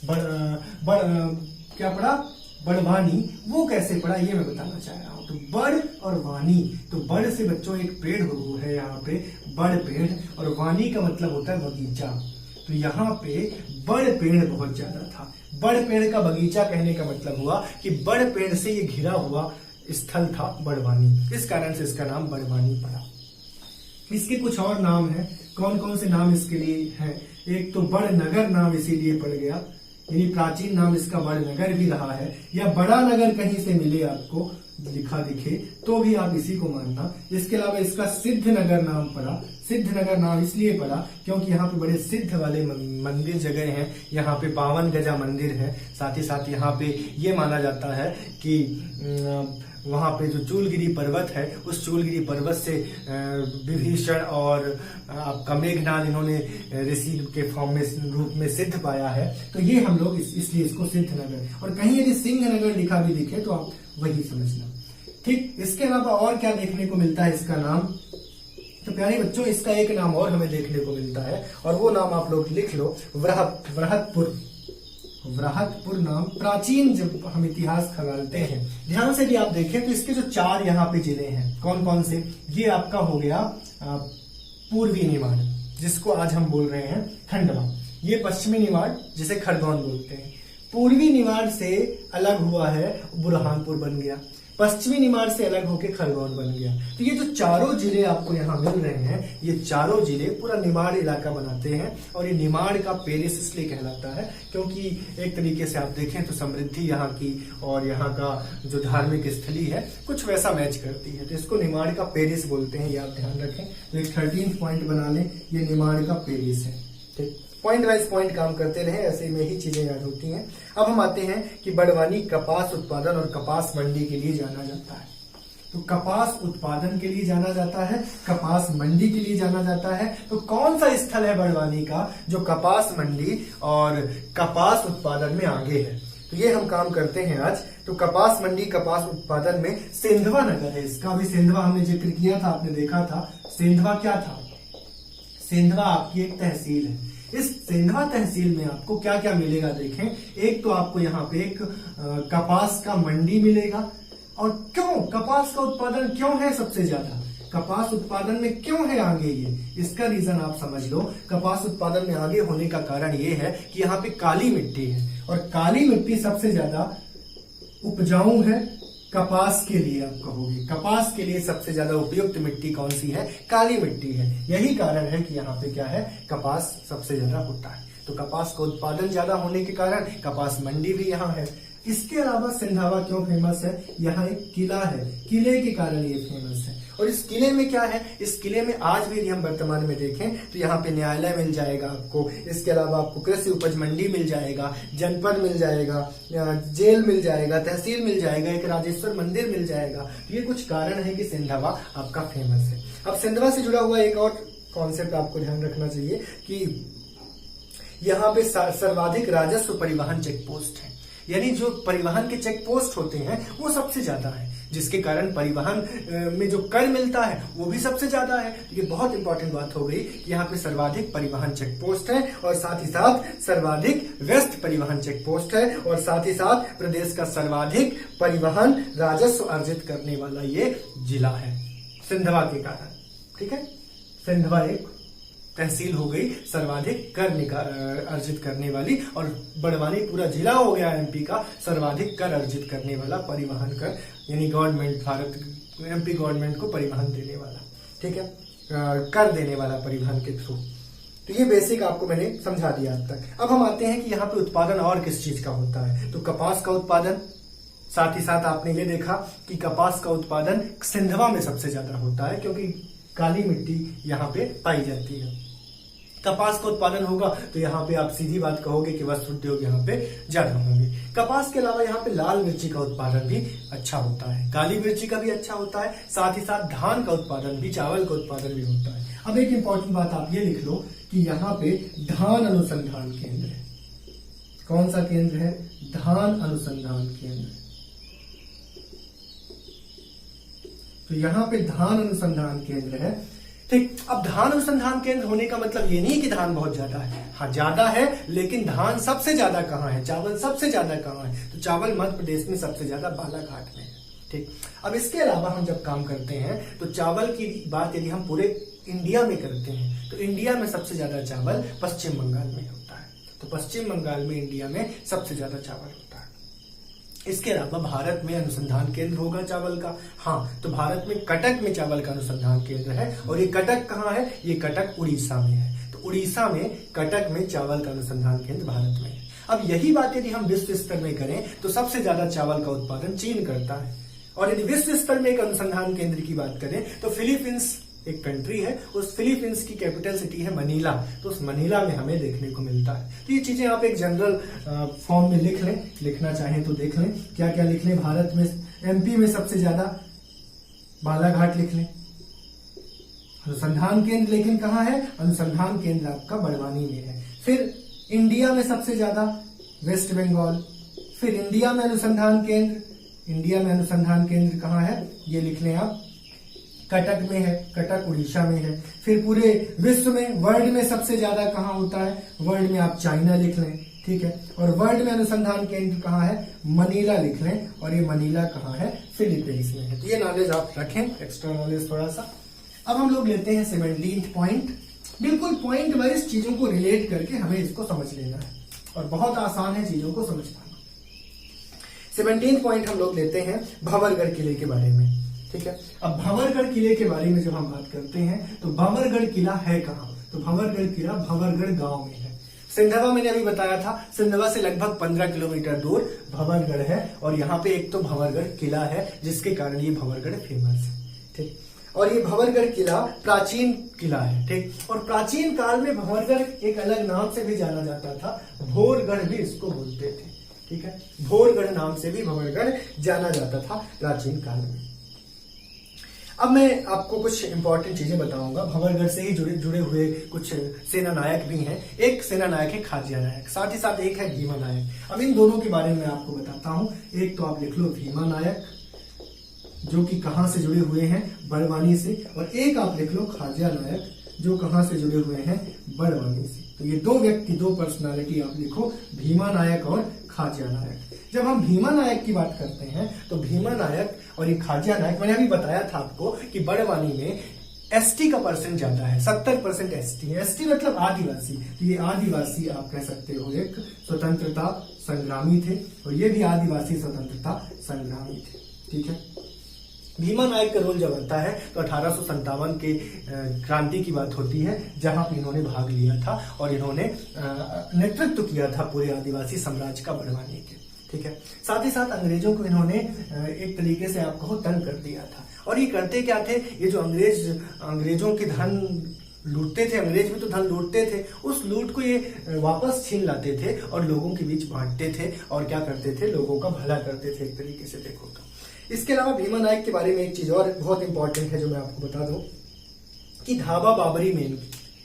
क्या पड़ा, बड़वानी, वो कैसे पड़ा ये मैं बताना चाह रहा हूं। तो बड़ और वानी, तो बड़ से बच्चों एक पेड़ है यहाँ पे, बड़ पेड़, और वानी का मतलब होता है बगीचा। तो यहाँ पे बड़ पेड़ बहुत ज्यादा था। बड़ पेड़ का बगीचा कहने का मतलब हुआ कि बड़ पेड़ से ये घिरा हुआ स्थल था बड़वानी, इस कारण से इसका नाम बड़वानी पड़ा। इसके कुछ और नाम हैं। कौन कौन से नाम इसके लिए हैं? एक तो बड़ नगर नाम इसीलिए पड़ गया, यानी प्राचीन नाम इसका बड़ नगर भी रहा है, या बड़ा नगर कहीं से मिले आपको लिखा दिखे तो भी आप इसी को मानना। इसके अलावा इसका सिद्ध नगर नाम पड़ा। सिद्ध नगर नाम इसलिए पड़ा क्योंकि यहाँ पे बड़े सिद्ध वाले मंदिर जगह हैं। यहाँ पे 52 गजा मंदिर है। साथ ही साथ यहाँ पे ये माना जाता है कि वहां पे जो चूलगिरी पर्वत है, उस चूलगिरी पर्वत से विभीषण और आपका मेघनाद इन्होंने ऋषि के फॉर्म में रूप में सिद्ध पाया है। तो ये हम लोग इसलिए इसको सिद्ध नगर, और कहीं यदि सिंह नगर लिखा भी दिखे तो आप वही समझना। ठीक, इसके अलावा और क्या देखने को मिलता है इसका नाम? तो प्यारे बच्चों, इसका एक नाम और हमें देखने को मिलता है, और वो नाम आप लोग लिख लो, वृहतपुर। वृहतपुर नाम प्राचीन, जब हम इतिहास खंगालते हैं ध्यान से भी आप देखें तो इसके जो 4 यहाँ पे जिले हैं, कौन कौन से? ये आपका हो गया पूर्वी निमाड़, जिसको आज हम बोल रहे हैं खंडवा। ये पश्चिमी निमाड़, जिसे खरगोन बोलते हैं। पूर्वी निमाड़ से अलग हुआ है बुरहानपुर बन गया, पश्चिमी निमाड़ से अलग होकर खरगोन बन गया। तो ये जो चारों जिले आपको यहाँ मिल रहे हैं, ये चारों जिले पूरा निमाड़ इलाका बनाते हैं, और ये निमाड़ का पेरिस इसलिए कहलाता है क्योंकि एक तरीके से आप देखें तो समृद्धि यहाँ की और यहाँ का जो धार्मिक स्थली है कुछ वैसा मैच करती है, तो इसको निमाड़ का पेरिस बोलते हैं, ये आप ध्यान रखें। तो एक 13th पॉइंट बना लें, ये निमाड़ का पेरिस है। ठीक, पॉइंट वाइज पॉइंट काम करते रहे, ऐसे में ही चीजें याद होती हैं। अब हम आते हैं कि बड़वानी कपास उत्पादन और कपास मंडी के लिए जाना जाता है। तो कपास उत्पादन के लिए जाना जाता है, कपास मंडी के लिए जाना जाता है। तो कौन सा स्थल है बड़वानी का जो कपास मंडी और कपास उत्पादन में आगे है? तो ये हम काम करते हैं आज। तो कपास मंडी कपास उत्पादन में सेंधवा नगर है इसका। अभी सेंधवा हमने जिक्र किया था, आपने देखा था। सेंधवा क्या था? सेंधवा आपकी एक तहसील है। इस सेंधवा तहसील में आपको क्या क्या मिलेगा देखें। एक तो आपको यहाँ पे एक कपास का मंडी मिलेगा। और क्यों कपास का उत्पादन क्यों है सबसे ज्यादा? कपास उत्पादन में क्यों है आगे ये? इसका रीजन आप समझ लो। कपास उत्पादन में आगे होने का कारण ये है कि यहाँ पे काली मिट्टी है, और काली मिट्टी सबसे ज्यादा उपजाऊ है कपास के लिए। आप कहोगे कपास के लिए सबसे ज्यादा उपयुक्त मिट्टी कौन सी है? काली मिट्टी है। यही कारण है कि यहाँ पे क्या है, कपास सबसे ज्यादा होता है। तो कपास का उत्पादन ज्यादा होने के कारण कपास मंडी भी यहाँ है। इसके अलावा सिंधावा क्यों फेमस है? यहाँ एक किला है, किले के कारण ये फेमस है। और इस किले में क्या है? इस किले में आज भी हम वर्तमान में देखें तो यहाँ पे न्यायालय मिल जाएगा आपको। इसके अलावा आपको कृषि उपज मंडी मिल जाएगा, जनपद मिल जाएगा, जेल मिल जाएगा, तहसील मिल जाएगा, एक राजेश्वर मंदिर मिल जाएगा। ये कुछ कारण है कि सिंधावा आपका फेमस है। अब सिंधावा से जुड़ा हुआ एक और कॉन्सेप्ट आपको ध्यान रखना चाहिए कि यहाँ पे सर्वाधिक राजस्व परिवहन चेक पोस्ट है, यानी जो परिवहन के चेक पोस्ट होते हैं वो सबसे ज्यादा है, जिसके कारण परिवहन में जो कर मिलता है वो भी सबसे ज्यादा है। ये बहुत इंपॉर्टेंट बात हो गई कि यहाँ पे सर्वाधिक परिवहन चेक पोस्ट है, और साथ ही साथ सर्वाधिक व्यस्त परिवहन चेक पोस्ट है, और साथ ही साथ प्रदेश का सर्वाधिक परिवहन राजस्व अर्जित करने वाला ये जिला है सिंधवा के कारण। ठीक है, सिंधवा एक तहसील हो गई सर्वाधिक कर अर्जित करने वाली, और बड़वानी पूरा जिला हो गया एमपी का सर्वाधिक कर अर्जित करने वाला, परिवहन कर, यानी गवर्नमेंट भारत एमपी गवर्नमेंट को परिवहन देने वाला। ठीक है, कर देने वाला परिवहन के थ्रू। तो ये बेसिक आपको मैंने समझा दिया अब तक। अब हम आते हैं कि यहाँ पे उत्पादन और किस चीज का होता है। तो कपास का उत्पादन, साथ ही साथ आपने ये देखा कि कपास का उत्पादन सिंधवा में सबसे ज्यादा होता है क्योंकि काली मिट्टी यहाँ पे पाई जाती है। कपास का उत्पादन होगा तो यहाँ पे आप सीधी बात कहोगे कि वस्त्र उद्योग यहाँ पे ज्यादा होंगे। कपास के अलावा यहाँ पे लाल मिर्ची का उत्पादन भी अच्छा होता है, काली मिर्ची का भी अच्छा होता है, साथ ही साथ धान का उत्पादन भी, चावल का उत्पादन भी होता है। अब एक इंपॉर्टेंट बात आप ये लिख लो कि यहाँ पे धान अनुसंधान केंद्र है। कौन सा केंद्र है? धान अनुसंधान केंद्र। तो यहाँ पे धान अनुसंधान केंद्र है। ठीक। अब धान अनुसंधान केंद्र होने का मतलब ये नहीं कि धान बहुत ज्यादा है, हाँ ज्यादा है, लेकिन धान सबसे ज्यादा कहाँ है, चावल सबसे ज्यादा कहाँ है, तो चावल मध्य प्रदेश में सबसे ज्यादा बालाघाट में है। ठीक। अब इसके अलावा हम जब काम करते हैं तो चावल की बात यदि हम पूरे इंडिया में करते हैं तो इंडिया में सबसे ज्यादा चावल पश्चिम बंगाल में होता है। तो पश्चिम बंगाल में इंडिया में सबसे ज्यादा चावल होता है। इसके अलावा भारत में अनुसंधान केंद्र होगा चावल का, हाँ तो भारत में कटक में चावल का अनुसंधान केंद्र है। और ये कटक कहाँ है, ये कटक उड़ीसा में है। तो उड़ीसा में कटक में चावल का अनुसंधान केंद्र भारत में है। अब यही बात यदि हम विश्व स्तर में करें तो सबसे ज्यादा चावल का उत्पादन चीन करता है। और यदि विश्व स्तर में एक अनुसंधान केंद्र की बात करें तो फिलीपींस एक कंट्री है, उस फिलीपींस की कैपिटल सिटी है मनीला, तो उस मनीला में हमें देखने को मिलता है। तो ये चीजें आप एक जनरल फॉर्म में लिख लें, लिखना चाहें तो देख लें क्या क्या लिख लें। भारत में एमपी में सबसे ज्यादा बालाघाट लिख लें। अनुसंधान केंद्र लेकिन कहाँ है, अनुसंधान केंद्र आपका बड़वानी में है। फिर इंडिया में सबसे ज्यादा वेस्ट बंगाल। फिर इंडिया में अनुसंधान केंद्र, इंडिया में अनुसंधान केंद्र कहाँ है, ये लिख लें आप, कटक में है, कटक उड़ीसा में है। फिर पूरे विश्व में वर्ल्ड में सबसे ज्यादा कहाँ होता है, वर्ल्ड में आप चाइना लिख लें, ठीक है। और वर्ल्ड में अनुसंधान केंद्र कहाँ है, मनीला लिख लें। और ये मनीला कहाँ है, फिलीपींस में है। तो ये नॉलेज आप रखें, एक्स्ट्रा नॉलेज थोड़ा सा। अब हम लोग लेते हैं 17th पॉइंट। बिल्कुल पॉइंट वाइज चीजों को रिलेट करके हमें इसको समझ लेना है और बहुत आसान है चीजों को समझ पाना। 17th पॉइंट हम लोग लेते हैं भंवरगढ़ किले के बारे में, ठीक है। अब भंवरगढ़ किले के बारे में जब हम बात करते हैं तो भंवरगढ़ किला है कहाँ, तो भंवरगढ़ किला भंवरगढ़ गांव में है। सिंधवा मैंने अभी बताया था, सिंधवा से लगभग 15 किलोमीटर दूर भंवरगढ़ है। और यहाँ पे एक तो भंवरगढ़ किला है जिसके कारण ये भंवरगढ़ फेमस है, ठीक। और ये भंवरगढ़ किला प्राचीन किला है, ठीक। और प्राचीन काल में भंवरगढ़ एक अलग नाम से भी जाना जाता था, भोरगढ़ भी इसको बोलते थे, ठीक है। भोरगढ़ नाम से भी भंवरगढ़ जाना जाता था प्राचीन काल में। अब मैं आपको कुछ इंपॉर्टेंट चीजें बताऊंगा। भंवरगढ़ से ही जुड़े हुए कुछ सेना नायक भी हैं। एक सेना नायक है खाजिया नायक, साथ ही साथ एक है भीमा नायक। अब इन दोनों के बारे में आपको बताता हूं। एक तो आप लिख लो भीमा नायक, जो कि कहां से जुड़े हुए हैं, बड़वानी से। और एक आप लिख लो खाजिया नायक, जो कहां से जुड़े हुए हैं, बड़वानी से। तो ये दो व्यक्ति, दो पर्सनालिटी आप लिखो, भीमा नायक और खाजिया नायक। जब हम भीमा नायक की बात करते हैं तो भीमा नायक और ये खाजिया नायक, मैंने अभी बताया था आपको कि बड़वानी में एसटी का परसेंट ज्यादा है, 70% एसटी है। एसटी मतलब आदिवासी। तो ये आदिवासी आप कह सकते हो एक स्वतंत्रता संग्रामी थे, और ये भी आदिवासी स्वतंत्रता संग्रामी थे, ठीक है। भीमा नायक का रोल जब आता है तो 1857 के क्रांति की बात होती है, जहां पे इन्होंने भाग लिया था और इन्होंने नेतृत्व किया था पूरे आदिवासी साम्राज्य का बड़वानी के, ठीक है। साथ ही साथ अंग्रेजों को इन्होंने एक तरीके से आप कहो तंग कर दिया था। और ये करते क्या थे, ये जो अंग्रेजों के धन लूटते थे, अंग्रेज भी तो धन लूटते थे, उस लूट को ये वापस छीन लाते थे और लोगों के बीच बांटते थे और क्या करते थे, लोगों का भला करते थे एक तरीके से देखो तो। इसके अलावा भीमा नायक के बारे में एक चीज और बहुत इंपॉर्टेंट है जो मैं आपको बता दूं कि धाबा बाबरी में,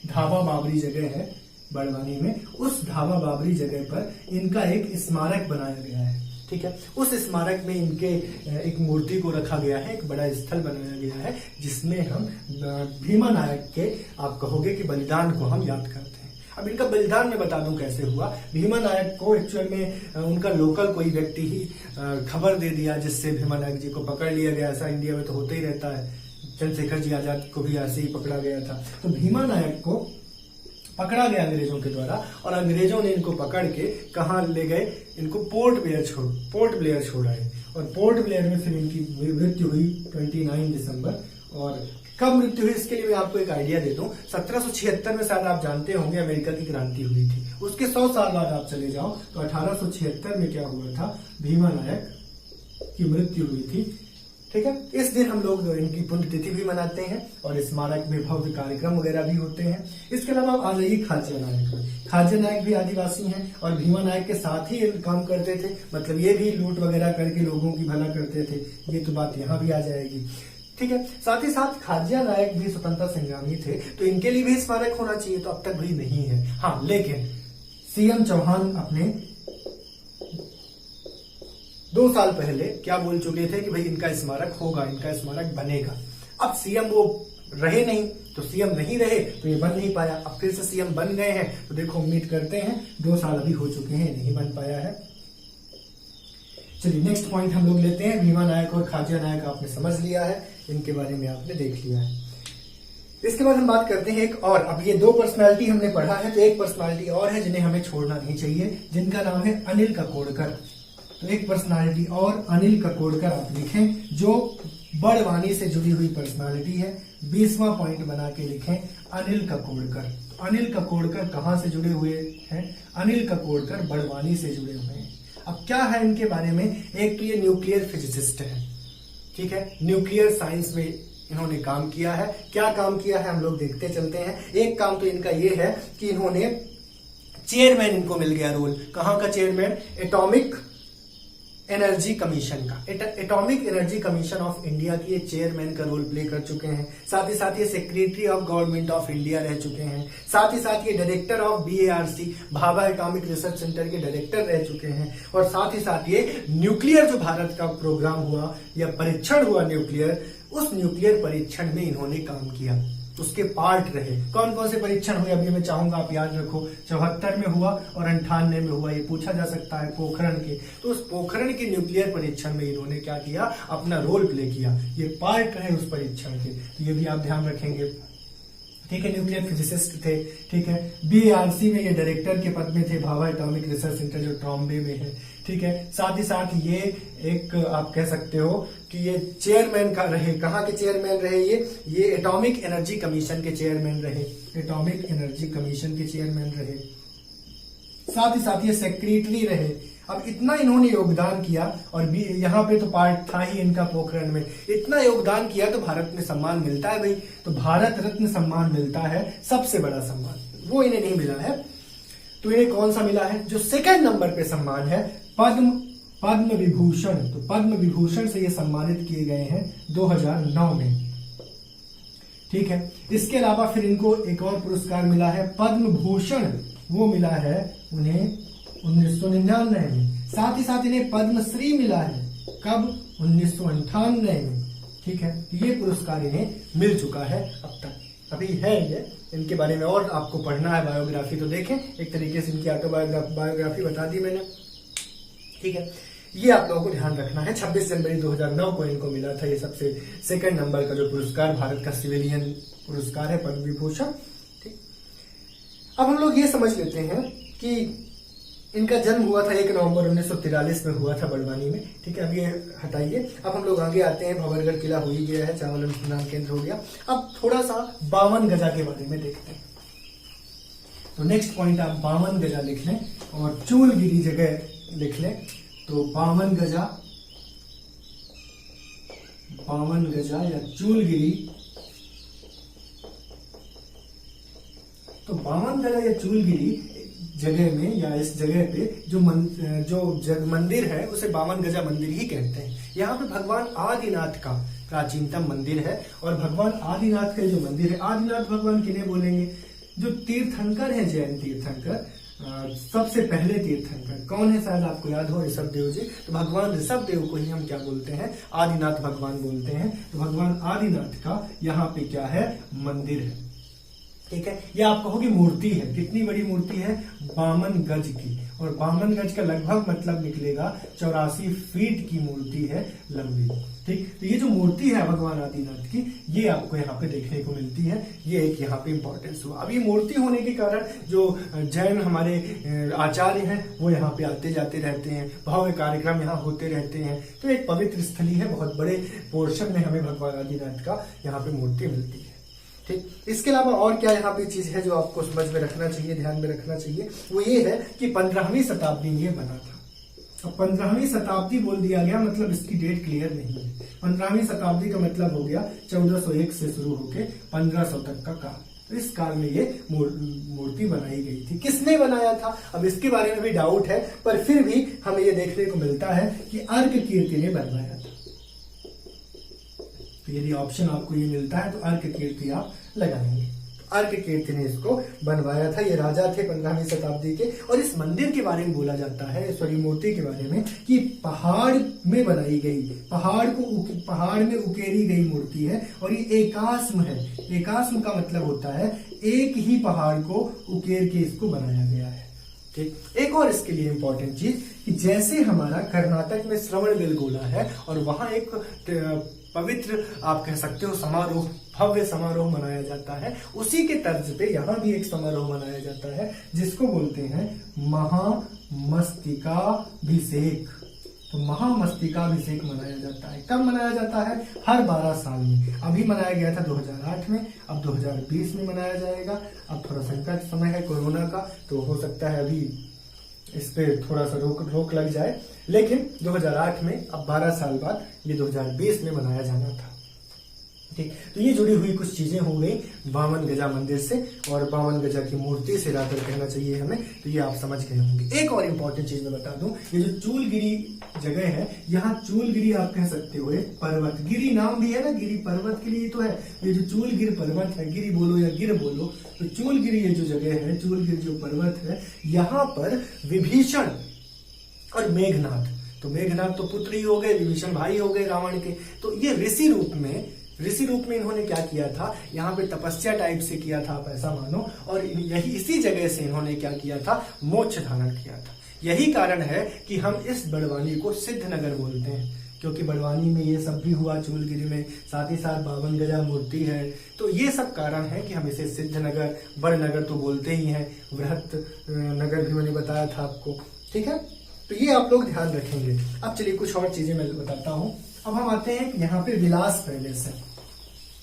धाबा बाबरी जगह है बड़वानी में, उस धाबा बाबरी जगह पर इनका एक स्मारक बनाया गया है, ठीक है। उस स्मारक में इनके एक मूर्ति को रखा गया है, एक बड़ा स्थल बनाया गया है जिसमें हम भीमा नायक के आप कहोगे कि बलिदान को हम याद करते हैं। अब इनका बलिदान मैं बता दूं कैसे हुआ। भीमा नायक को एक्चुअल में उनका लोकल कोई व्यक्ति ही खबर दे दिया, जिससे भीमा नायक जी को पकड़ लिया गया। ऐसा इंडिया में तो होता ही रहता है, चंद्रशेखर जी आजाद को भी ऐसे ही पकड़ा गया था। तो भीमा नायक को पकड़ा गया अंग्रेजों के द्वारा, और अंग्रेजों ने इनको पकड़ के कहाँ ले गए, इनको पोर्ट ब्लेयर छोड़ाए। और पोर्ट ब्लेयर में फिर इनकी मृत्यु हुई 29 दिसंबर। और कब मृत्यु हुई इसके लिए मैं आपको एक आइडिया दे दूं, 1776 में शायद आप जानते होंगे अमेरिका की क्रांति हुई थी। उसके 100 साल बाद आप चले जाओ तो 1876 में क्या हुआ था, भीमा नायक की मृत्यु हुई थी, ठीक है। इस दिन हम लोग इनकी पुण्यतिथि भी मनाते हैं और स्मारक में भव्य कार्यक्रम वगैरह भी होते हैं। इसके अलावा आप आ जाइए खाजिया नायक में। खाजिया नायक भी आदिवासी हैं और भीमा नायक के साथ ही काम करते थे, मतलब ये भी लूट वगैरह करके लोगों की भला करते थे। ये तो बात यहाँ भी आ जाएगी, ठीक है। साथ ही साथ खाजिया नायक भी स्वतंत्रता संग्रामी थे, तो इनके लिए भी स्मारक होना चाहिए, तो अब तक भी नहीं है। हाँ, लेकिन सीएम चौहान अपने 2 साल पहले क्या बोल चुके थे कि भाई इनका स्मारक होगा, इनका स्मारक बनेगा। अब सीएम वो रहे नहीं, तो सीएम नहीं रहे तो ये बन नहीं पाया। अब फिर से सीएम बन गए हैं तो देखो उम्मीद करते हैं 2 साल अभी हो चुके हैं, नहीं बन पाया है। चलिए नेक्स्ट पॉइंट हम लोग लेते हैं। भीमा नायक और खाजिया नायक आपने समझ लिया है, इनके बारे में आपने देख लिया है। इसके बाद हम बात करते हैं एक और, अब ये 2 पर्सनालिटी हमने पढ़ा है, तो एक पर्सनालिटी और है जिन्हें हमें छोड़ना नहीं चाहिए, जिनका नाम है अनिल काकोडकर। तो एक पर्सनालिटी और अनिल काकोडकर आप लिखें, जो बड़वानी से जुड़ी हुई पर्सनालिटी है। 20वां पॉइंट बना के लिखें अनिल काकोडकर। अनिल काकोडकर कहां से जुड़े हुए हैं? अनिल काकोडकर बड़वानी से जुड़े हुए हैं। अब क्या है इनके बारे में, एक तो ये न्यूक्लियर फिजिसिस्ट है, ठीक है, न्यूक्लियर साइंस में इन्होंने काम किया है। क्या काम किया है हम लोग देखते चलते हैं। एक काम तो इनका ये है कि इन्होंने चेयरमैन, इनको मिल गया रोल, कहां का चेयरमैन? एटॉमिक एनर्जी कमीशन का, atomic energy commission of India की ये चेयरमैन का रोल प्ले कर चुके हैं। साथ ही साथ ये secretary of government of India रह चुके हैं। साथ ही साथ ये director of BARC, Bhabha atomic research centre के डायरेक्टर रह चुके हैं। और साथ ही साथ ये न्यूक्लियर जो भारत का प्रोग्राम हुआ या परीक्षण हुआ न्यूक्लियर, उस न्यूक्लियर परीक्षण में इन्होंने काम किया, उसके पार्ट रहे। कौन कौन से परीक्षण हुए अभी मैं चाहूंगा आप याद रखो। 74 में हुआ और 98 में हुआ, ये पूछा जा सकता है पोखरण के। तो उस पोखरण के न्यूक्लियर परीक्षण में इन्होंने क्या किया? अपना रोल प्ले किया, ये पार्ट रहे उस परीक्षण के, तो ये भी आप ध्यान रखेंगे, ठीक है। न्यूक्लियर फिजिसिस्ट थे, ठीक है। BARC में ये डायरेक्टर के पद में थे, भाभा एटॉमिक रिसर्च सेंटर जो ट्रॉम्बे में है, ठीक है। साथ ही साथ ये एक आप कह सकते हो कि ये चेयरमैन का रहे, कहाँ के चेयरमैन रहे? ये एटॉमिक एनर्जी कमीशन के चेयरमैन रहे, एटॉमिक एनर्जी कमीशन के चेयरमैन रहे। साथ ही साथ ये सेक्रेटरी रहे। अब इतना इन्होंने योगदान किया, और भी यहाँ पे तो पार्ट था ही इनका पोखरण में, इतना योगदान किया तो भारत में सम्मान मिलता है भाई, तो भारत रत्न सम्मान मिलता है, सबसे बड़ा सम्मान, वो इन्हें नहीं मिला है। तो इन्हें कौन सा मिला है? जो सेकंड नंबर पे सम्मान है, पद्म विभूषण। तो पद्म विभूषण से ये सम्मानित किए गए हैं 2009 में, ठीक है। इसके अलावा फिर इनको एक और पुरस्कार मिला है पद्म भूषण, वो मिला है उन्हें 1999 में। साथ ही साथ इन्हें पद्मश्री मिला है, कब? 1998 में, ठीक है। ये पुरस्कार इन्हें मिल चुका है अब तक, अभी है ये, इनके बारे में और आपको पढ़ना है बायोग्राफी तो देखें, एक तरीके से इनकी ऑटोबायोग्राफी बता दी मैंने, ठीक है। ये आप लोगों को ध्यान रखना है। 26 जनवरी 2009 को इनको मिला था ये सबसे सेकंड नंबर का जो पुरस्कार, भारत का सिविलियन पुरस्कार है, पद्म विभूषण, ठीक। अब हम लोग ये समझ लेते हैं कि इनका जन्म हुआ था 1 नवंबर 1943 में हुआ था बड़वानी में, ठीक है। अब ये हटाइए, अब हम लोग आगे आते हैं। भंवरगढ़ किला हो ही गया है, चावल अनुसंधान केंद्र हो गया। अब थोड़ा सा 52 गजा के बारे में देखते हैं। तो नेक्स्ट पॉइंट आप 52 गजा लिख लें और चूलगिरी जगह लिख लें। तो 52 गजा या चूलगिरी, तो 52 गजा या चूलगिरी जगह में या इस जगह पे जो मंदिर है उसे 52 गजा मंदिर ही कहते हैं। यहाँ पे भगवान आदिनाथ का प्राचीनतम मंदिर है, और भगवान आदिनाथ का जो मंदिर है, आदिनाथ भगवान किन्हें बोलेंगे? जो तीर्थंकर है, जैन तीर्थंकर, सबसे पहले तीर्थंकर कौन है? शायद आपको याद हो, ऋषभ देव जी। तो भगवान ऋषभ देव को ही हम क्या बोलते हैं? आदिनाथ भगवान बोलते हैं। तो भगवान आदिनाथ का यहाँ पे क्या है? मंदिर है, ठीक है। ये आप कहोगे मूर्ति है, कितनी बड़ी मूर्ति है? 52 गज की, और 52 गज का लगभग मतलब निकलेगा 84 फीट की मूर्ति है लंबी, ठीक। तो ये जो मूर्ति है भगवान आदिनाथ की, ये आपको यहाँ पे देखने को मिलती है। ये एक यहाँ पे इंपॉर्टेंस हुआ। अब ये मूर्ति होने के कारण जो जैन हमारे आचार्य हैं वो यहाँ पे आते जाते रहते हैं, भव्य कार्यक्रम यहाँ होते रहते हैं। तो एक पवित्र स्थली है, बहुत बड़े पोर्शन में हमें भगवान आदिनाथ का यहाँ पे मूर्ति मिलती है, ठीक। इसके अलावा और क्या यहाँ पे चीज है जो आपको समझ में रखना चाहिए, ध्यान में रखना चाहिए? वो ये है कि 15वीं शताब्दी में ये बना था। अब 15वीं शताब्दी बोल दिया गया, मतलब इसकी डेट क्लियर नहीं है। 15वीं शताब्दी का मतलब हो गया 1401 से शुरू होके 1500 तक का काल। तो इस काल में ये मूर्ति बनाई गई थी। किसने बनाया था? अब इसके बारे में भी डाउट है, पर फिर भी हमें ये देखने को मिलता है कि अर्क कीर्ति ने बनवाया था। तो यदि ऑप्शन आपको ये मिलता है तो अर्क कीर्ति आप लगाएंगे। तो अर्क कीर्ति ने इसको बनवाया था। ये राजा थे 15वीं शताब्दी के। और इस मंदिर के बारे में बोला जाता है, सॉरी मूर्ति के बारे में, कि पहाड़ में बनाई गई, पहाड़ में उकेरी गई मूर्ति है। और ये एकास्म है। एकास्म का मतलब होता है एक ही पहाड़ को उकेर के इसको बनाया गया है। ठीक। एक और इसके लिए इंपॉर्टेंट चीज कि जैसे हमारा कर्नाटक में श्रवणबेलगोला है और वहां एक पवित्र आप कह सकते हो समारोह, भव्य समारोह मनाया जाता है, उसी के तर्ज पे यहाँ भी एक समारोह मनाया जाता है जिसको बोलते हैं महामस्तकाभिषेक। तो महामस्तकाभिषेक मनाया जाता है। कब मनाया जाता है? हर 12 साल में। अभी मनाया गया था 2008 में, अब 2020 में मनाया जाएगा। अब थोड़ा संकट समय है कोरोना का, तो हो सकता है अभी इस पे थोड़ा सा रोक लग जाए, लेकिन 2008 में, अब 12 साल बाद ये 2020 में मनाया जाना था। ठीक। तो ये जुड़ी हुई कुछ चीजें हो गई बावन गजा मंदिर से और बावन गजा की मूर्ति से रातर कहना चाहिए हमें। तो ये आप समझ गए होंगे। एक और इम्पोर्टेंट चीज मैं बता दूं, ये जो चूलगिरी जगह है, यहाँ चूलगिरी आप कह सकते हो पर्वत, गिरी नाम भी है ना, गिरी पर्वत के लिए तो है। ये जो चूलगिर पर्वत है, गिरी बोलो या गिर बोलो, तो चूलगिरी ये जो जगह है, चूलगिर जो पर्वत है, यहाँ पर विभीषण और मेघनाथ, तो मेघनाथ तो पुत्र ही हो गए, विभीषण भाई हो गए रावण के। तो ये ऋषि रूप में इन्होंने क्या किया था, यहाँ पे तपस्या टाइप से किया था, आप ऐसा मानो। और यही इसी जगह से इन्होंने क्या किया था, मोक्ष धारण किया था। यही कारण है कि हम इस बड़वानी को सिद्धनगर बोलते हैं, क्योंकि बड़वानी में ये सब भी हुआ, चूलगिरी में, साथ ही साथ बावन गजा मूर्ति है। तो ये सब कारण है कि हम इसे सिद्धनगर, बड़नगर तो बोलते ही हैं, वृहत नगर भी मैंने बताया था आपको। ठीक है, तो ये आप लोग ध्यान रखेंगे। अब चलिए कुछ और चीजें मैं बताता हूँ। अब हम आते हैं यहाँ पे विलास पैलेस है।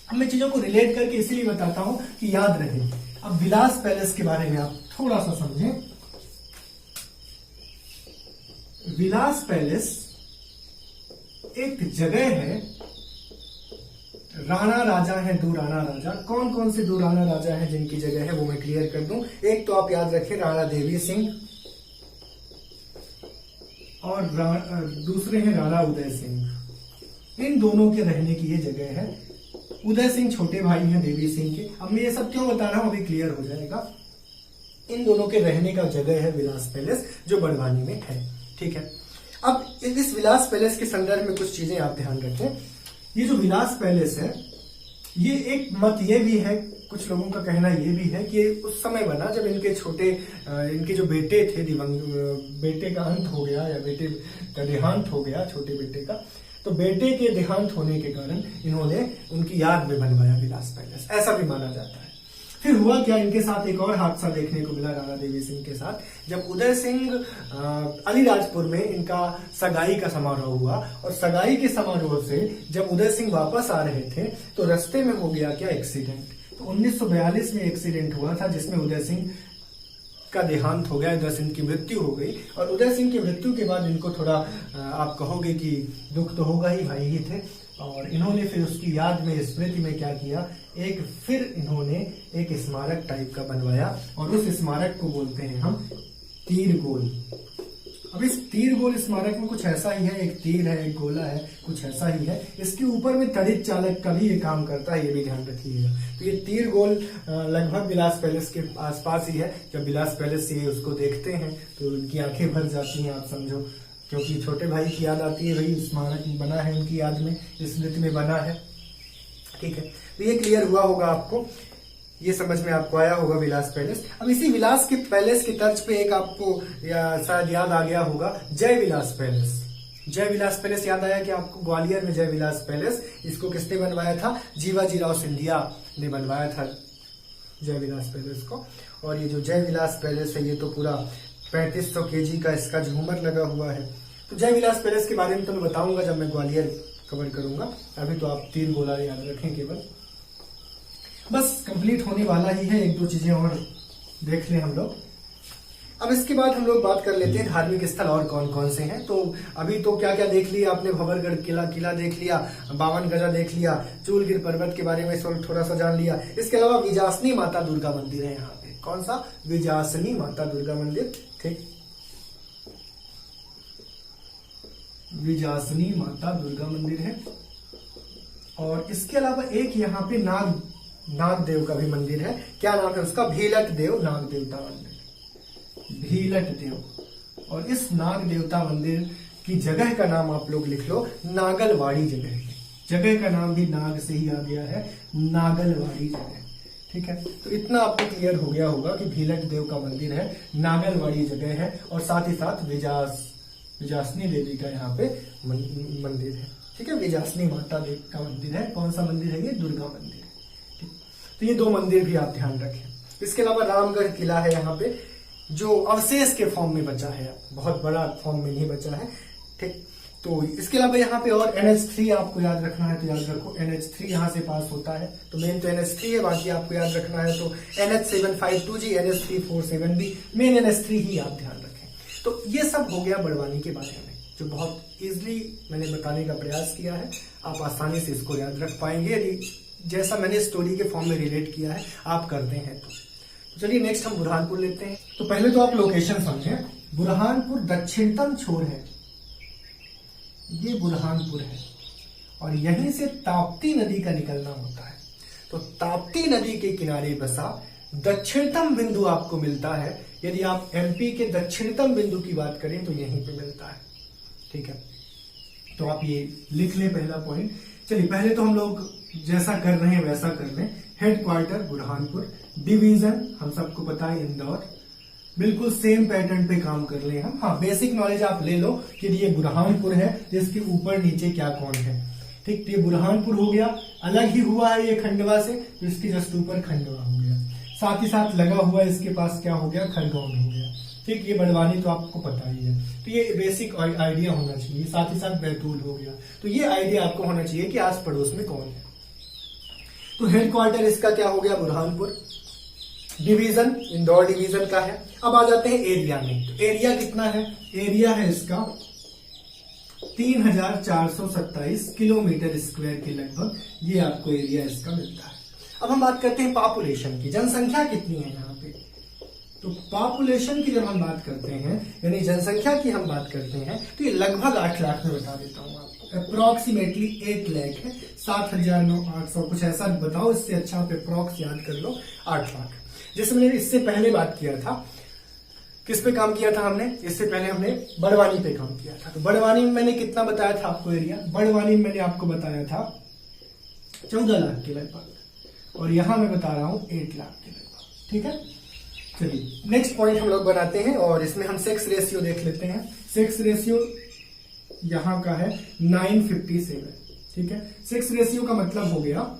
अब मैं चीजों को रिलेट करके इसीलिए बताता हूं कि याद रहे। अब विलास पैलेस के बारे में आप थोड़ा सा समझें। विलास पैलेस एक जगह है, राणा राजा है, 2 राणा राजा। कौन कौन से 2 राणा राजा हैं जिनकी जगह है वो मैं क्लियर कर दूं। एक तो आप याद रखें राणा देवी सिंह और दूसरे हैं राणा उदय सिंह। इन दोनों के रहने की ये जगह है। उदय सिंह छोटे भाई हैं देवी सिंह के। अब मैं ये सब क्यों बता रहा हूं, अभी क्लियर हो जाएगा। इन दोनों के रहने का जगह है विलास पैलेस, जो बड़वानी में है। ठीक है, अब इस विलास पैलेस के संदर्भ में कुछ चीजें आप ध्यान रखें। ये जो विलास पैलेस है, ये एक मत ये भी है, कुछ लोगों का कहना ये भी है कि उस समय बना जब इनके जो बेटे थे, बेटे का अंत हो गया या बेटे का देहांत हो गया, छोटे बेटे का, तो बेटे के देहांत होने के कारण इन्होंने उनकी याद में बनवाया विलास पैलेस, ऐसा भी माना जाता है। फिर हुआ क्या, इनके साथ एक और हादसा देखने को मिला राणा देवी सिंह के साथ। जब उदय सिंह अलीराजपुर में इनका सगाई का समारोह हुआ, और सगाई के समारोह से जब उदय सिंह वापस आ रहे थे तो रास्ते में हो गया क्या, एक्सीडेंट। तो 1942 में एक्सीडेंट हुआ था जिसमें उदय सिंह का देहांत हो गया, उदय सिंह की मृत्यु हो गई। और उदय सिंह की मृत्यु के बाद इनको थोड़ा आप कहोगे कि दुख तो होगा ही, भाई ही थे। और इन्होंने फिर उसकी याद में, स्मृति में क्या किया, इन्होंने एक स्मारक टाइप का बनवाया, और उस स्मारक को बोलते हैं हम तीरगोल। अब इस तीरगोल स्मारक में कुछ ऐसा ही है, एक तीर है, एक गोला है, कुछ ऐसा ही है। इसके ऊपर में तड़ित चालक का भी ये काम करता है, ये भी ध्यान रखिएगा। तो ये तीरगोल लगभग विलास पैलेस के आसपास ही है। जब विलास पैलेस से उसको देखते हैं तो उनकी आंखें भर जाती हैं, आप समझो, क्योंकि छोटे भाई की याद आती है। वही स्मारक बना है उनकी याद में, स्मृति में बना है। ठीक है, तो ये क्लियर हुआ होगा आपको, ये समझ में आपको आया होगा विलास पैलेस। अब इसी विलास के पैलेस की तर्ज पे एक आपको शायद याद आ गया होगा, जय विलास पैलेस। जय विलास पैलेस याद आया कि आपको, ग्वालियर में जय विलास पैलेस, इसको किसने बनवाया था, जीवाजीराव सिंधिया ने बनवाया था जय विलास पैलेस को। और ये जो जय विलास पैलेस है, ये तो पूरा 3500 kg का इसका झूमर लगा हुआ है। तो जय विलास पैलेस के बारे में तो मैं बताऊंगा जब मैं ग्वालियर कवर करूंगा। अभी तो आप तीन गोला याद रखें केवल, बस कंप्लीट होने वाला ही है, 1-2 चीजें और देख लें हम लोग। अब इसके बाद हम लोग बात कर लेते हैं धार्मिक स्थल और कौन कौन से हैं। तो अभी तो क्या क्या देख लिया आपने, भंवरगढ़ किला देख लिया, बावन गजा देख लिया, चूलगिर पर्वत के बारे में थोड़ा सा जान लिया। इसके अलावा विजासनी माता दुर्गा मंदिर है यहाँ पे। कौन सा, विजासनी माता दुर्गा मंदिर, ठीक, विजासनी माता दुर्गा मंदिर है। और इसके अलावा एक यहाँ पे नागदेव का भी मंदिर है। क्या नाम है उसका? भीलट देव नाग देवता मंदिर, भीलट देव। और इस नाग देवता मंदिर की जगह का नाम आप लोग लिख लो, नागलवाड़ी जगह। जगह का नाम भी नाग से ही आ गया है, नागलवाड़ी जगह। ठीक है, तो इतना आपको क्लियर हो गया होगा कि भीलट देव का मंदिर है, नागलवाड़ी जगह है, और साथ ही साथ विजासनी देवी का यहाँ पे मंदिर है। ठीक है, विजासनी माता देवी का मंदिर है। कौन सा मंदिर है ये? दुर्गा मंदिर है। ठीक, तो ये दो मंदिर भी आप ध्यान रखें। इसके अलावा रामगढ़ किला है यहाँ पे, जो अवशेष के फॉर्म में बचा है, बहुत बड़ा फॉर्म में नहीं बचा है। ठीक, तो इसके अलावा यहाँ पे और NH3 आपको याद रखना है, तो याद रखो NH3 यहाँ से पास होता है। तो मेन तो NH3 है, बाकी आपको याद रखना है तो NH752G, NH347B, मेन NH3 ही आप ध्यान रखें। तो ये सब हो गया बड़वानी के बारे में, जो बहुत इजीली मैंने बताने का प्रयास किया है। आप आसानी से इसको याद रख पाएंगे यदि जैसा मैंने स्टोरी के फॉर्म में रिलेट किया है आप करते हैं तो। चलिए नेक्स्ट हम बुरहानपुर लेते हैं। तो पहले तो आप लोकेशन समझें। बुरहानपुर दक्षिणतम छोर है, ये बुरहानपुर है, और यहीं से ताप्ती नदी का निकलना होता है। तो ताप्ती नदी के किनारे बसा दक्षिणतम बिंदु आपको मिलता है। यदि आप MP के दक्षिणतम बिंदु की बात करें तो यहीं पे मिलता है। ठीक है, तो आप ये लिख लें पहला पॉइंट। चलिए पहले तो हम लोग जैसा कर रहे हैं वैसा कर लें। हेडक्वार्टर बुरहानपुर, डिवीजन हम सबको पता है इंदौर, बिल्कुल सेम पैटर्न पे काम कर ले हम। हाँ, बेसिक नॉलेज आप ले लो कि ये बुरहानपुर है, जिसके ऊपर नीचे क्या कौन है। ठीक, तो ये बुरहानपुर हो गया, अलग ही हुआ है ये खंडवा से, तो इसके जस्ट ऊपर खंडवा हो गया। साथ ही साथ लगा हुआ इसके पास क्या हो गया? खरगोन हो गया। ठीक, ये बड़वानी तो आपको पता ही है, तो ये बेसिक आइडिया होना चाहिए। साथ ही साथ बैतूल हो गया, तो ये आइडिया आपको होना चाहिए कि आस पड़ोस में कौन है। तो हेडक्वार्टर इसका क्या हो गया? बुरहानपुर। डिवीजन इंदौर डिवीजन का है। अब आ जाते हैं एरिया में। तो एरिया कितना है? एरिया है इसका 3427 किलोमीटर स्क्वायर के लगभग, ये आपको एरिया इसका मिलता है। अब हम बात करते हैं पॉपुलेशन की। जनसंख्या कितनी है यहाँ पे? तो पॉपुलेशन की जब हम बात करते हैं, यानी जनसंख्या की हम बात करते हैं, तो ये लगभग 8 लाख में बता देता हूँ आपको। अप्रोक्सीमेटली 8 लाख है, 7,800 कुछ ऐसा बताओ, इससे अच्छा आप अप्रोक्स याद कर लो 8 लाख। जैसे मैंने इससे पहले बात किया था, किस पे काम किया था हमने? इससे पहले हमने बड़वानी पे काम किया था। तो बड़वानी में मैंने कितना बताया था आपको एरिया? बड़वानी में मैंने आपको बताया था 14 लाख के लगभग, और यहां मैं बता रहा हूं 8 लाख के लगभग। ठीक है, चलिए नेक्स्ट पॉइंट हम लोग बनाते हैं, और इसमें हम सेक्स रेशियो देख लेते हैं। सेक्स रेशियो यहां का है 957। ठीक है, सेक्स रेशियो का मतलब हो गया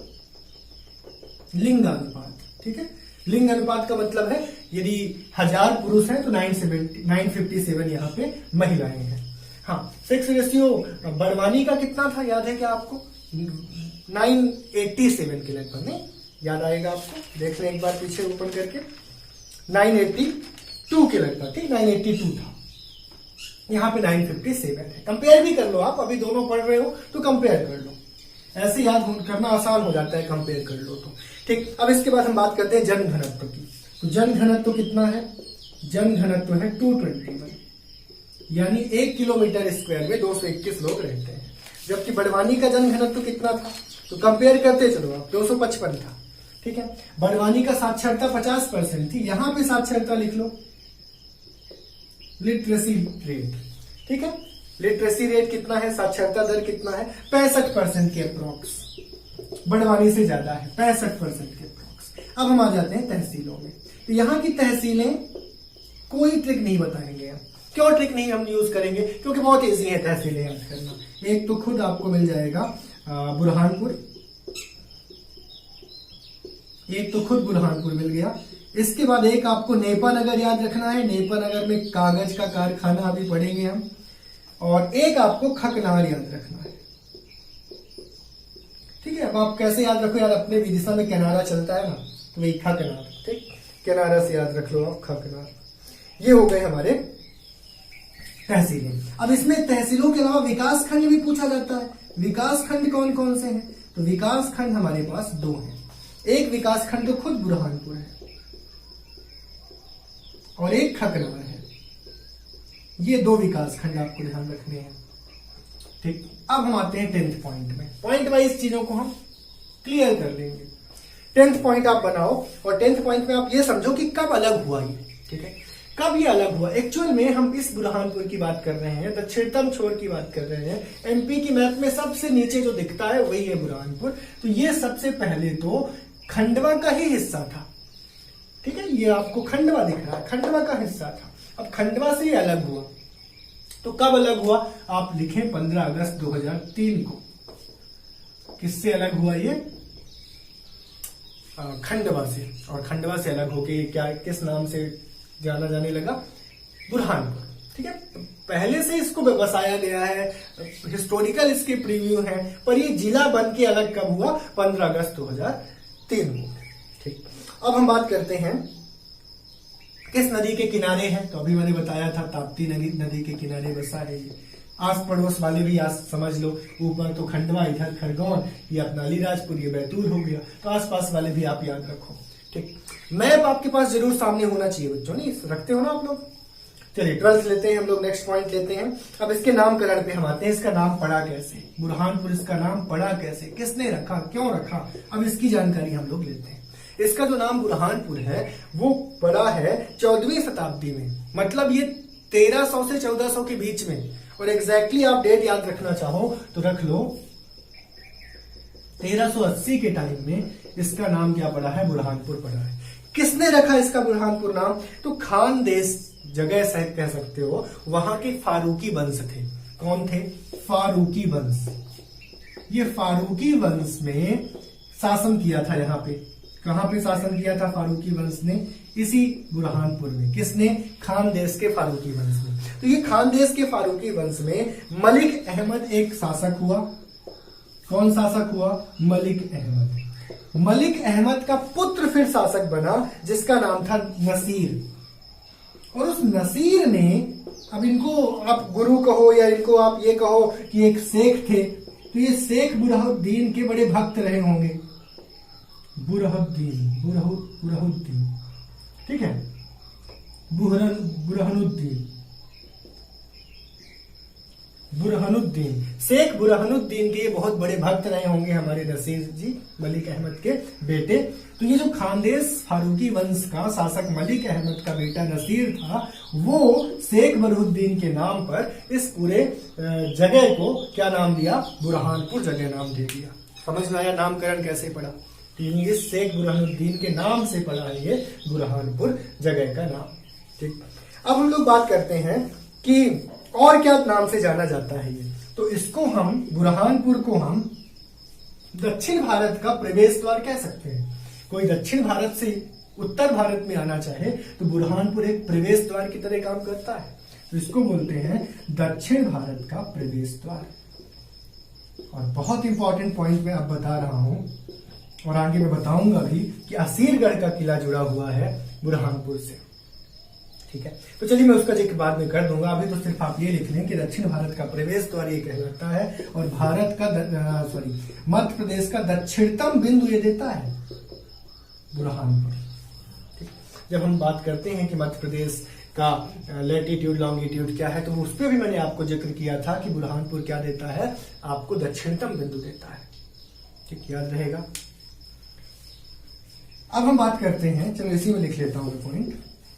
लिंगानुपात। ठीक है, लिंग अनुपात का मतलब है यदि 1000 पुरुष हैं तो 957 यहाँ पे महिलाएं हैं। हाँ, सेक्स रेशियो बड़वानी का कितना था याद है क्या आपको? 987 के लगभग, नहीं याद आएगा आपको? देख लें एक बार पीछे ओपन करके, 982 के लगभग। ठीक, 982 था, यहाँ पे 957 है। कंपेयर भी कर लो आप, अभी दोनों पढ़ रहे हो तो कंपेयर कर लो, ऐसे याद करना आसान हो जाता है, कंपेयर कर लो तो। ठीक, अब इसके बाद हम बात करते हैं जन घनत्व की। तो जन घनत्व कितना है? जन घनत्व है 221, यानी 1 किलोमीटर स्क्वायर में 221 लोग रहते हैं। जबकि बड़वानी का जन घनत्व कितना था? तो कंपेयर करते चलो आप, 255 था। ठीक है, बड़वानी का साक्षरता 50% थी, यहां पे साक्षरता लिख लो, लिटरेसी रेट। ठीक है, लिटरेसी रेट कितना है? साक्षरता दर कितना है? 65% के अप्रोक्स, बड़वानी से ज्यादा है, 65% के अप्रोक्स। अब हम आ जाते हैं तहसीलों में। तो यहाँ की तहसीलें कोई ट्रिक नहीं बताएंगे हम। क्यों ट्रिक नहीं हम यूज करेंगे? क्योंकि बहुत इजी है तहसीलें याद करना। एक तो खुद आपको मिल जाएगा बुरहानपुर, एक तो खुद बुरहानपुर मिल गया। इसके बाद एक आपको नेपा नगर याद रखना है, नेपा नगर में कागज का कारखाना अभी पढ़ेंगे हम। और एक आपको खकनार याद रखना है। ठीक है, अब आप कैसे याद रखो यार, अपने विदिशा में किनारा चलता है ना, तो वही खकनार। ठीक, किनारा से याद रख लो आप, खकनार। ये हो गए हमारे तहसीलें। अब इसमें तहसीलों के अलावा विकास खंड भी पूछा जाता है। विकास खंड कौन कौन से हैं? तो विकास खंड हमारे पास 2 हैं। एक विकास खंड तो खुद बुरहानपुर है और एक खकनार है। ये 2 विकास खंड आपको ध्यान रखने हैं। ठीक, अब हम आते हैं 10th पॉइंट में। पॉइंट वाइज चीजों को हम क्लियर कर लेंगे। 10th पॉइंट आप बनाओ और 10th पॉइंट में आप ये समझो कि कब अलग हुआ ये, ठीक है, कब ये अलग हुआ। एक्चुअल में हम इस बुरहानपुर की बात कर रहे हैं, दक्षिणतम छोर की बात कर रहे हैं। एमपी की मैप में सबसे नीचे जो दिखता है वही है बुरहानपुर। तो ये सबसे पहले तो खंडवा का ही हिस्सा था, ठीक है, ये आपको खंडवा दिख रहा है, खंडवा का हिस्सा था। अब खंडवा से ये अलग हुआ, तो कब अलग हुआ आप लिखें 15 अगस्त 2003 को। किससे अलग हुआ ये? खंडवा से। और खंडवा से अलग होके क्या किस नाम से जाना जाने लगा? बुरहानपुर, ठीक है। पहले से इसको बसाया गया है, हिस्टोरिकल इसके प्रीव्यू है, पर ये जिला बन के अलग कब हुआ? 15 अगस्त 2003 को, ठीक। अब हम बात करते हैं किस नदी के किनारे है। तो अभी मैंने बताया था ताप्ती नदी के किनारे बसा है ये। आस पड़ोस वाले भी आज समझ लो, ऊपर तो खंडवा, इधर खरगोन, ये अपना अलीराजपुर, ये बैतूल हो गया। तो आसपास वाले भी आप याद रखो, ठीक। मैप आपके पास जरूर सामने होना चाहिए बच्चों, नहीं रखते हो ना आप लोग? चलिए 12th लेते हैं हम लोग, नेक्स्ट पॉइंट लेते हैं। अब इसके नामकरण पे हम आते हैं। इसका नाम पड़ा कैसे? बुरहानपुर इसका नाम पड़ा कैसे, किसने रखा, क्यों रखा? अब इसकी जानकारी हम लोग लेते हैं। इसका जो नाम बुरहानपुर है वो पड़ा है 14वीं शताब्दी में, मतलब ये 1300 से 1400 के बीच में। और एग्जैक्टली आप डेट याद रखना चाहो तो रख लो 1380 के टाइम में इसका नाम क्या पड़ा है? बुरहानपुर पड़ा है। किसने रखा इसका बुरहानपुर नाम? तो खानदेश जगह शायद कह सकते हो, वहां के फारूकी वंश थे। कौन थे? फारूकी वंश। ये फारूकी वंश में शासन किया था। यहाँ पे कहां पे शासन किया था फारूकी वंश ने? इसी बुरहानपुर में। किसने? खानदेश के फारूकी वंश में। तो ये खानदेश के फारूकी वंश में मलिक अहमद एक शासक हुआ। कौन शासक हुआ? मलिक अहमद। मलिक अहमद का पुत्र फिर शासक बना, जिसका नाम था नसीर। और उस नसीर ने, अब इनको आप गुरु कहो या इनको आप ये कहो कि एक शेख थे, तो ये शेख बुरहुद्दीन के बड़े भक्त रहे होंगे। बुरहुद्दीन, ठीक है, बुरहानुद्दीन, शेख बुरहानुद्दीन के बहुत बड़े भक्त रहे होंगे हमारे नसीर जी, मलिक अहमद के बेटे। तो ये जो खानदेश फारूकी वंश का शासक मलिक अहमद का बेटा नसीर था, वो शेख बुरहुद्दीन के नाम पर इस पूरे जगह को क्या नाम दिया? बुरहानपुर जगह नाम दे दिया। समझ में आया नामकरण कैसे पड़ा? इस शेख बुरहानुद्दीन के नाम से पड़ा है ये बुरहानपुर जगह का नाम, ठीक। अब हम लोग बात करते हैं कि और क्या नाम से जाना जाता है ये। तो इसको हम, बुरहानपुर को हम दक्षिण भारत का प्रवेश द्वार कह सकते हैं। कोई दक्षिण भारत से उत्तर भारत में आना चाहे तो बुरहानपुर एक प्रवेश द्वार की तरह काम करता है। तो इसको बोलते हैं दक्षिण भारत का प्रवेश द्वार। और बहुत इंपॉर्टेंट पॉइंट मैं अब बता रहा हूं और आगे मैं बताऊंगा भी कि असीरगढ़ का किला जुड़ा हुआ है बुरहानपुर से, ठीक है। तो चलिए मैं उसका जिक्र बाद में कर दूंगा। अभी तो सिर्फ आप ये लिख लें कि दक्षिण भारत का प्रवेश द्वार ये कहलाता है और भारत का मध्य प्रदेश का दक्षिणतम बिंदु ये देता है बुरहानपुर, ठीक। जब हम बात करते हैं कि मध्य प्रदेश का लैटिट्यूड लॉन्गिट्यूड क्या है, तो उस पर भी मैंने आपको जिक्र किया था कि बुरहानपुर क्या देता है? आपको दक्षिणतम बिंदु देता है, ठीक, याद रहेगा। अब हम बात करते हैं, चलो इसी में लिख लेता हूं पॉइंट।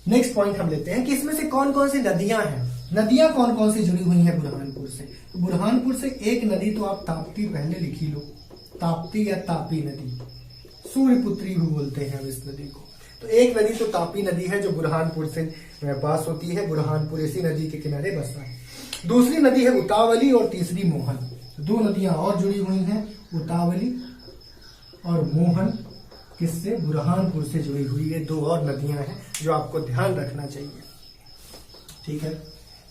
नेक्स्ट पॉइंट हम लेते हैं कि इसमें से कौन कौन सी नदियां हैं, नदियां कौन कौन सी जुड़ी हुई हैं बुरहानपुर से। तो बुरहानपुर से एक नदी तो आप ताप्ती पहले लिख ही लो, ताप्ती या तापी नदी, सूर्यपुत्री भी बोलते हैं इस नदी को। तो एक नदी तो तापी नदी है जो बुरहानपुर से पास होती है, बुरहानपुर इसी नदी के किनारे बसता है। दूसरी नदी है उतावली और तीसरी मोहन। दो नदियां और जुड़ी हुई हैं, उतावली और मोहन। किससे? बुरहानपुर से जुड़ी हुई ये दो और नदियां हैं जो आपको ध्यान रखना चाहिए, ठीक है।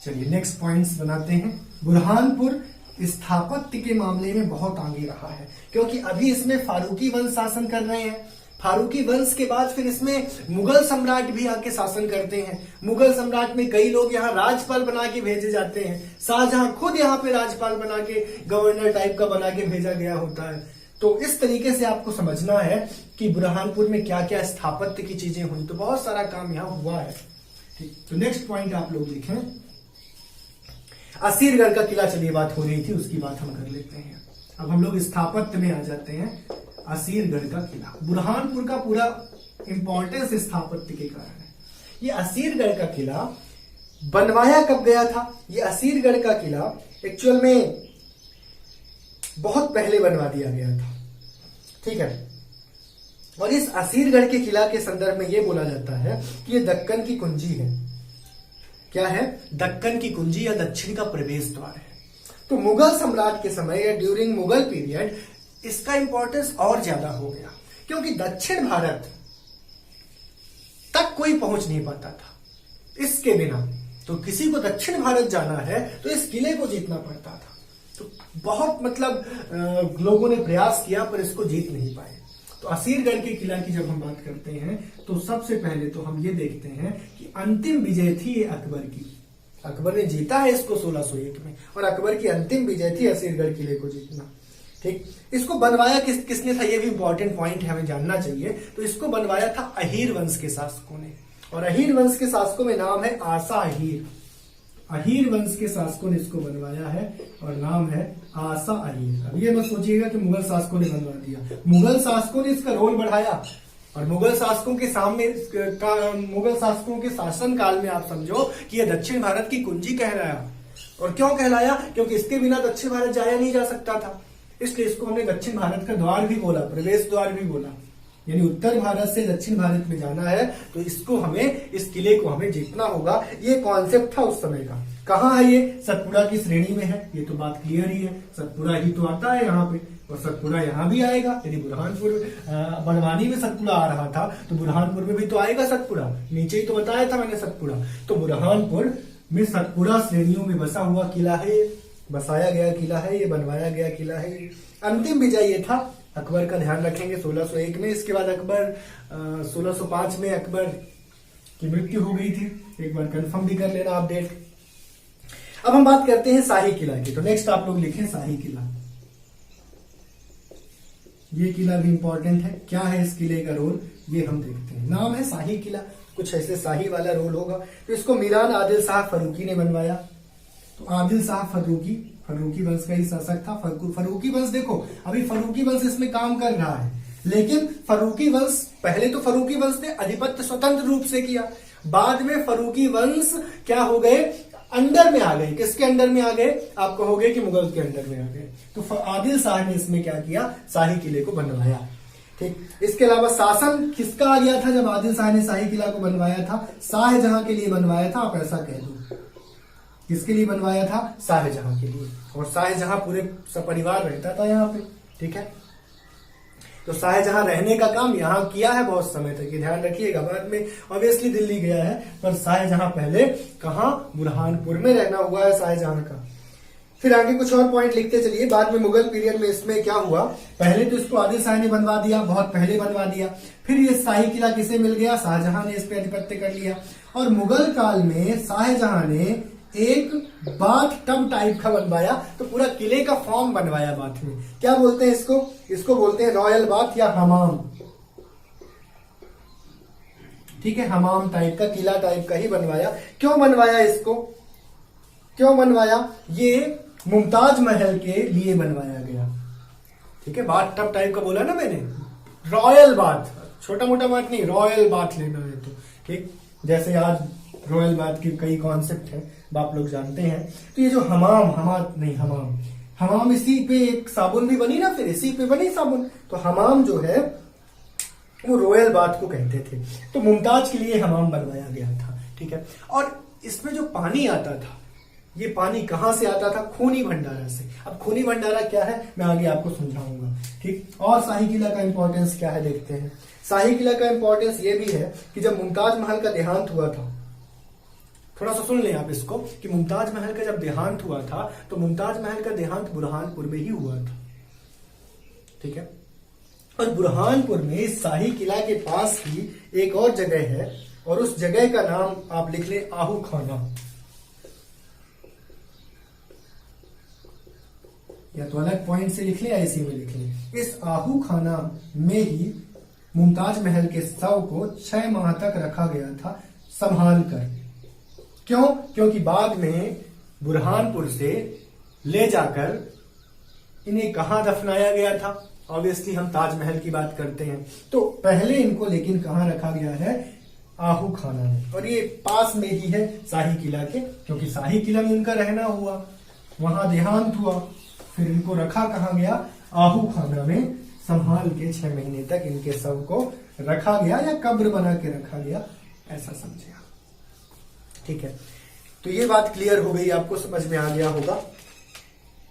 चलिए नेक्स्ट पॉइंट्स बनाते हैं। बुरहानपुर स्थापत्य के मामले में बहुत आगे रहा है, क्योंकि अभी इसमें फारूकी वंश शासन कर रहे हैं। फारूकी वंश के बाद फिर इसमें मुगल सम्राट भी आके शासन करते हैं। मुगल सम्राट में कई लोग यहाँ राजपाल बना के भेजे जाते हैं। शाहजहां खुद यहाँ पे राजपाल बना के, गवर्नर टाइप का बना के भेजा गया होता है। तो इस तरीके से आपको समझना है कि बुरहानपुर में क्या क्या स्थापत्य की चीजें हुई। तो बहुत सारा काम यहाँ हुआ है, ठीक। तो नेक्स्ट पॉइंट आप लोग लिखें, असीरगढ़ का किला। चलिए बात हो रही थी, उसकी बात हम कर लेते हैं। अब हम लोग स्थापत्य में आ जाते हैं। असीरगढ़ का किला। बुरहानपुर का पूरा इंपॉर्टेंस स्थापत्य के कारण है। ये असीरगढ़ का किला बनवाया कब गया था? ये असीरगढ़ का किला एक्चुअल में बहुत पहले बनवा दिया गया था, ठीक है। और इस असीरगढ़ के किला के संदर्भ में यह बोला जाता है कि ये दक्कन की कुंजी है। क्या है? दक्कन की कुंजी या दक्षिण का प्रवेश द्वार है। तो मुगल सम्राट के समय या ड्यूरिंग मुगल पीरियड इसका इंपॉर्टेंस और ज्यादा हो गया, क्योंकि दक्षिण भारत तक कोई पहुंच नहीं पाता था इसके बिना। तो किसी को दक्षिण भारत जाना है तो इस किले को जीतना पड़ता था। तो बहुत मतलब लोगों ने प्रयास किया पर इसको जीत नहीं पाए। तो असीरगढ़ के किला की जब हम बात करते हैं तो सबसे पहले तो हम ये देखते हैं कि अंतिम विजय थी ये अकबर की। अकबर ने जीता है इसको 1601 में, और अकबर की अंतिम विजय थी असीरगढ़ किले को जीतना, ठीक। इसको बनवाया किसने था? ये भी इंपॉर्टेंट पॉइंट है, हमें जानना चाहिए। तो इसको बनवाया था अहीर वंश के शासकों ने, और अहीर वंश के शासकों में नाम है आसा अहीर। अहीर वंश के शासकों ने इसको बनवाया है और नाम है आसा अहीर। अब ये मत सोचिएगा कि मुगल शासकों ने बनवा दिया। मुगल शासकों ने इसका रोल बढ़ाया, और मुगल शासकों के सामने मुगल शासकों के शासन काल में आप समझो कि यह दक्षिण भारत की कुंजी कहलाया। और क्यों कहलाया? क्योंकि इसके बिना दक्षिण भारत जाया नहीं जा सकता था, इसलिए इसको हमने दक्षिण भारत का द्वार भी बोला, प्रवेश द्वार भी बोला। यानी उत्तर भारत से दक्षिण भारत में जाना है तो इसको हमें, इस किले को हमें जीतना होगा। ये कॉन्सेप्ट था उस समय का। कहाँ है ये? सतपुड़ा की श्रेणी में है, ये तो बात क्लियर ही है। सतपुड़ा ही तो आता है यहाँ पे, और सतपुड़ा यहाँ भी आएगा। यदि बुरहानपुर बड़वानी में सतपुड़ा आ रहा था तो बुरहानपुर में भी तो आएगा सतपुड़ा। नीचे ही तो बताया था मैंने सतपुड़ा। तो बुरहानपुर में सतपुड़ा श्रेणियों में बसा हुआ किला है, बसाया गया किला है, ये बनवाया गया किला है। अंतिम विजय ये था अकबर का, ध्यान रखेंगे 1601 में। इसके बाद अकबर 1605 में अकबर की मृत्यु हो गई थी। एक बार कंफर्म भी कर लेना आप डेट। अब हम बात करते हैं शाही किला की। तो नेक्स्ट आप लोग लिखें शाही किला। ये किला भी इंपॉर्टेंट है। क्या है इस किले का रोल, ये हम देखते हैं। नाम है शाही किला, कुछ ऐसे शाही वाला रोल होगा। तो इसको मीरान आदिल शाह फरूकी ने बनवाया। तो आदिल शाह फरूकी वंश का ही शासक था। फरूकी वंश, देखो अभी फरूकी वंश इसमें काम कर रहा है, लेकिन फरूकी वंश, पहले तो फरूकी वंश ने अधिपत्य स्वतंत्र रूप से किया, बाद में फरूकी वंश क्या हो गए? अंडर में आ गए। किसके अंडर में आ गए? आप कहोगे कि मुगल के अंडर में आ गए। तो आदिल शाह ने इसमें क्या किया? शाही किले को बनवाया, ठीक। इसके अलावा शासन किसका आ गया था जब आदिल शाह ने शाही किला को बनवाया था? शाहजहां के लिए बनवाया था, आप ऐसा कह दो। किसके लिए बनवाया था? शाहजहां के लिए। और शाहजहां पूरे सपरिवार रहता था यहाँ पे, ठीक है। तो शाहजहां रहने का काम यहाँ किया है बहुत समय तक, ये ध्यान रखिएगा। बाद में ऑब्वियसली दिल्ली गया है, पर शाहजहां पहले कहाँ? बुरहानपुर में रहना हुआ है शाहजहां का। फिर आगे कुछ और पॉइंट लिखते चलिए। बाद में मुगल पीरियड में इसमें क्या हुआ? पहले तो इसको आदिल शाह ने बनवा दिया, बहुत पहले बनवा दिया। फिर ये शाही किला किसे मिल गया? शाहजहां ने इस पे अधिपत्य कर लिया। और मुगल काल में शाहजहां ने एक बाथ टब टाइप का बनवाया। तो पूरा किले का फॉर्म बनवाया बाथ में। क्या बोलते हैं इसको? इसको बोलते हैं रॉयल बाथ या हमाम, ठीक है। हमाम टाइप का, किला टाइप का ही बनवाया। क्यों बनवाया इसको? क्यों बनवाया? ये मुमताज महल के लिए बनवाया गया, ठीक है। बाथ टब टाइप का बोला ना मैंने, रॉयल बाथ, छोटा मोटा बात नहीं, रॉयल बाथ लेना है तो, ठीक। जैसे आज रॉयल बाथ के कई कॉन्सेप्ट है, आप लोग जानते हैं। तो ये जो हमाम इसी पे एक साबुन भी बनी ना, फिर इसी पे बनी साबुन। तो हमाम जो है वो रॉयल बाथ को कहते थे। तो मुमताज के लिए हमाम बनवाया गया था, ठीक है। और इसमें जो पानी आता था, ये पानी कहां से आता था? खूनी भंडारा से। अब खूनी भंडारा क्या है मैं आगे आपको समझाऊंगा, ठीक। और शाही किला का इंपॉर्टेंस क्या है देखते हैं। शाही किला का इंपॉर्टेंस ये भी है कि जब मुमताज महल का देहांत हुआ था, थोड़ा सा सुन लें आप इसको, कि मुमताज महल का जब देहांत हुआ था तो मुमताज महल का देहांत बुरहानपुर में ही हुआ था, ठीक है। और बुरहानपुर में शाही किला के पास ही एक और जगह है, और उस जगह का नाम आप लिख लें आहू खाना, या तो अलग पॉइंट से लिख लें या इसी में लिख लें। इस आहू खाना में ही मुमताज महल के शव को 6 माह तक रखा गया था संभाल कर। क्यों? क्योंकि बाद में बुरहानपुर से ले जाकर इन्हें कहां दफनाया गया था? ऑब्वियसली हम ताजमहल की बात करते हैं, तो पहले इनको लेकिन कहाँ रखा गया है, आहू खाना में, और ये पास में ही है शाही किला के, क्योंकि शाही किला में उनका रहना हुआ, वहां देहांत हुआ, फिर इनको रखा कहाँ गया, आहू खाना में, संभाल के 6 महीने तक इनके शव को रखा गया या कब्र बना के रखा गया, ऐसा समझे आप। ठीक है, तो ये बात क्लियर हो गई, आपको समझ में आ गया होगा।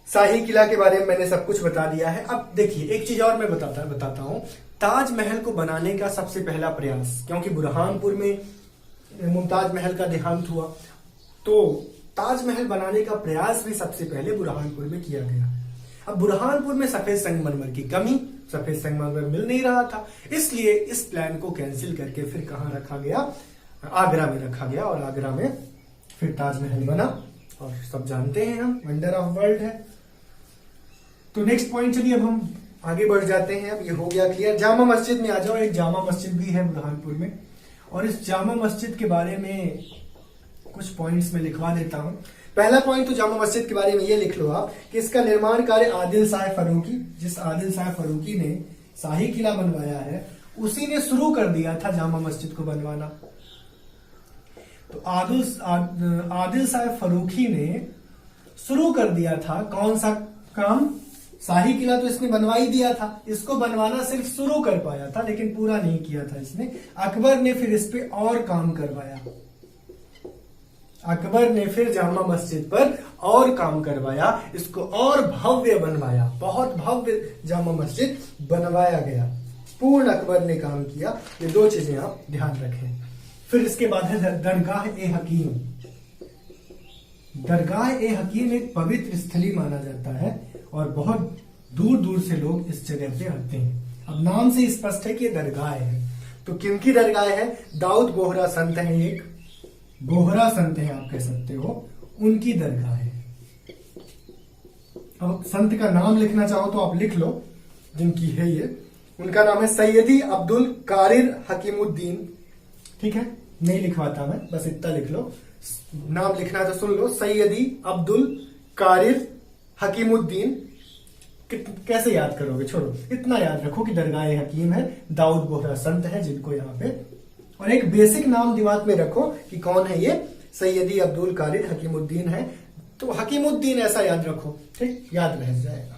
शाही किला के बारे में मैंने सब कुछ बता दिया है। अब देखिए एक चीज और मैं बताता हूं, ताजमहल को बनाने का सबसे पहला प्रयास, क्योंकि बुरहानपुर में मुमताज महल का देहांत हुआ, तो ताजमहल बनाने का प्रयास भी सबसे पहले बुरहानपुर में किया गया। अब बुरहानपुर में सफेद संगमरमर की कमी, सफेद संगमरमर मिल नहीं रहा था, इसलिए इस प्लान को कैंसिल करके फिर कहां रखा गया, आगरा में रखा गया, और आगरा में फिर ताजमहल बना, और सब जानते हैं हम, वंडर ऑफ वर्ल्ड है। तो नेक्स्ट पॉइंट, चलिए अब हम आगे बढ़ जाते हैं। अब ये हो गया क्लियर। जामा मस्जिद में आ जाओ, एक जामा मस्जिद भी है बुरहानपुर में, और इस जामा मस्जिद के बारे में कुछ पॉइंट्स में लिखवा देता हूं। पहला पॉइंट तो जामा मस्जिद के बारे में ये लिख लो आप कि इसका निर्माण कार्य आदिल शाह फारूकी, जिस आदिल शाह फारूकी ने शाही किला बनवाया है, उसी ने शुरू कर दिया था जामा मस्जिद को बनवाना। तो आदिल शाह फारूकी ने शुरू कर दिया था कौन सा काम, शाही किला तो इसने बनवा ही दिया था, इसको बनवाना सिर्फ शुरू कर पाया था, लेकिन पूरा नहीं किया था इसने। अकबर ने फिर इस पे और काम करवाया, अकबर ने फिर जामा मस्जिद पर और काम करवाया, इसको और भव्य बनवाया, बहुत भव्य जामा मस्जिद बनवाया गया, पूर्ण अकबर ने काम किया। ये 2 चीजें आप ध्यान रखें। फिर इसके बाद है दरगाह ए हकीम। दरगाह ए हकीम एक पवित्र स्थली माना जाता है, और बहुत दूर दूर से लोग इस जगह पे आते हैं। अब नाम से स्पष्ट है कि ये दरगाह है, तो किनकी दरगाह है, दाऊद बोहरा संत है, एक बोहरा संत है आप कह सकते हो, उनकी दरगाह है। अब संत का नाम लिखना चाहो तो आप लिख लो, जिनकी है ये, उनका नाम है सैयदी अब्दुल कारिर हकीमुद्दीन। ठीक है, नहीं लिखवाता मैं, बस इतना लिख लो, नाम लिखना है तो सुन लो, सैयदी अब्दुल कारिर हकीमुद्दीन। कैसे याद करोगे, छोड़ो, इतना याद रखो कि दरगाह हकीम है, दाऊद बोहरा संत है जिनको यहाँ पे, और एक बेसिक नाम दिमाग में रखो कि कौन है ये, सैयदी अब्दुल कारिर हकीमुद्दीन है, तो हकीमुद्दीन ऐसा याद रखो, ठीक, याद रह जाएगा।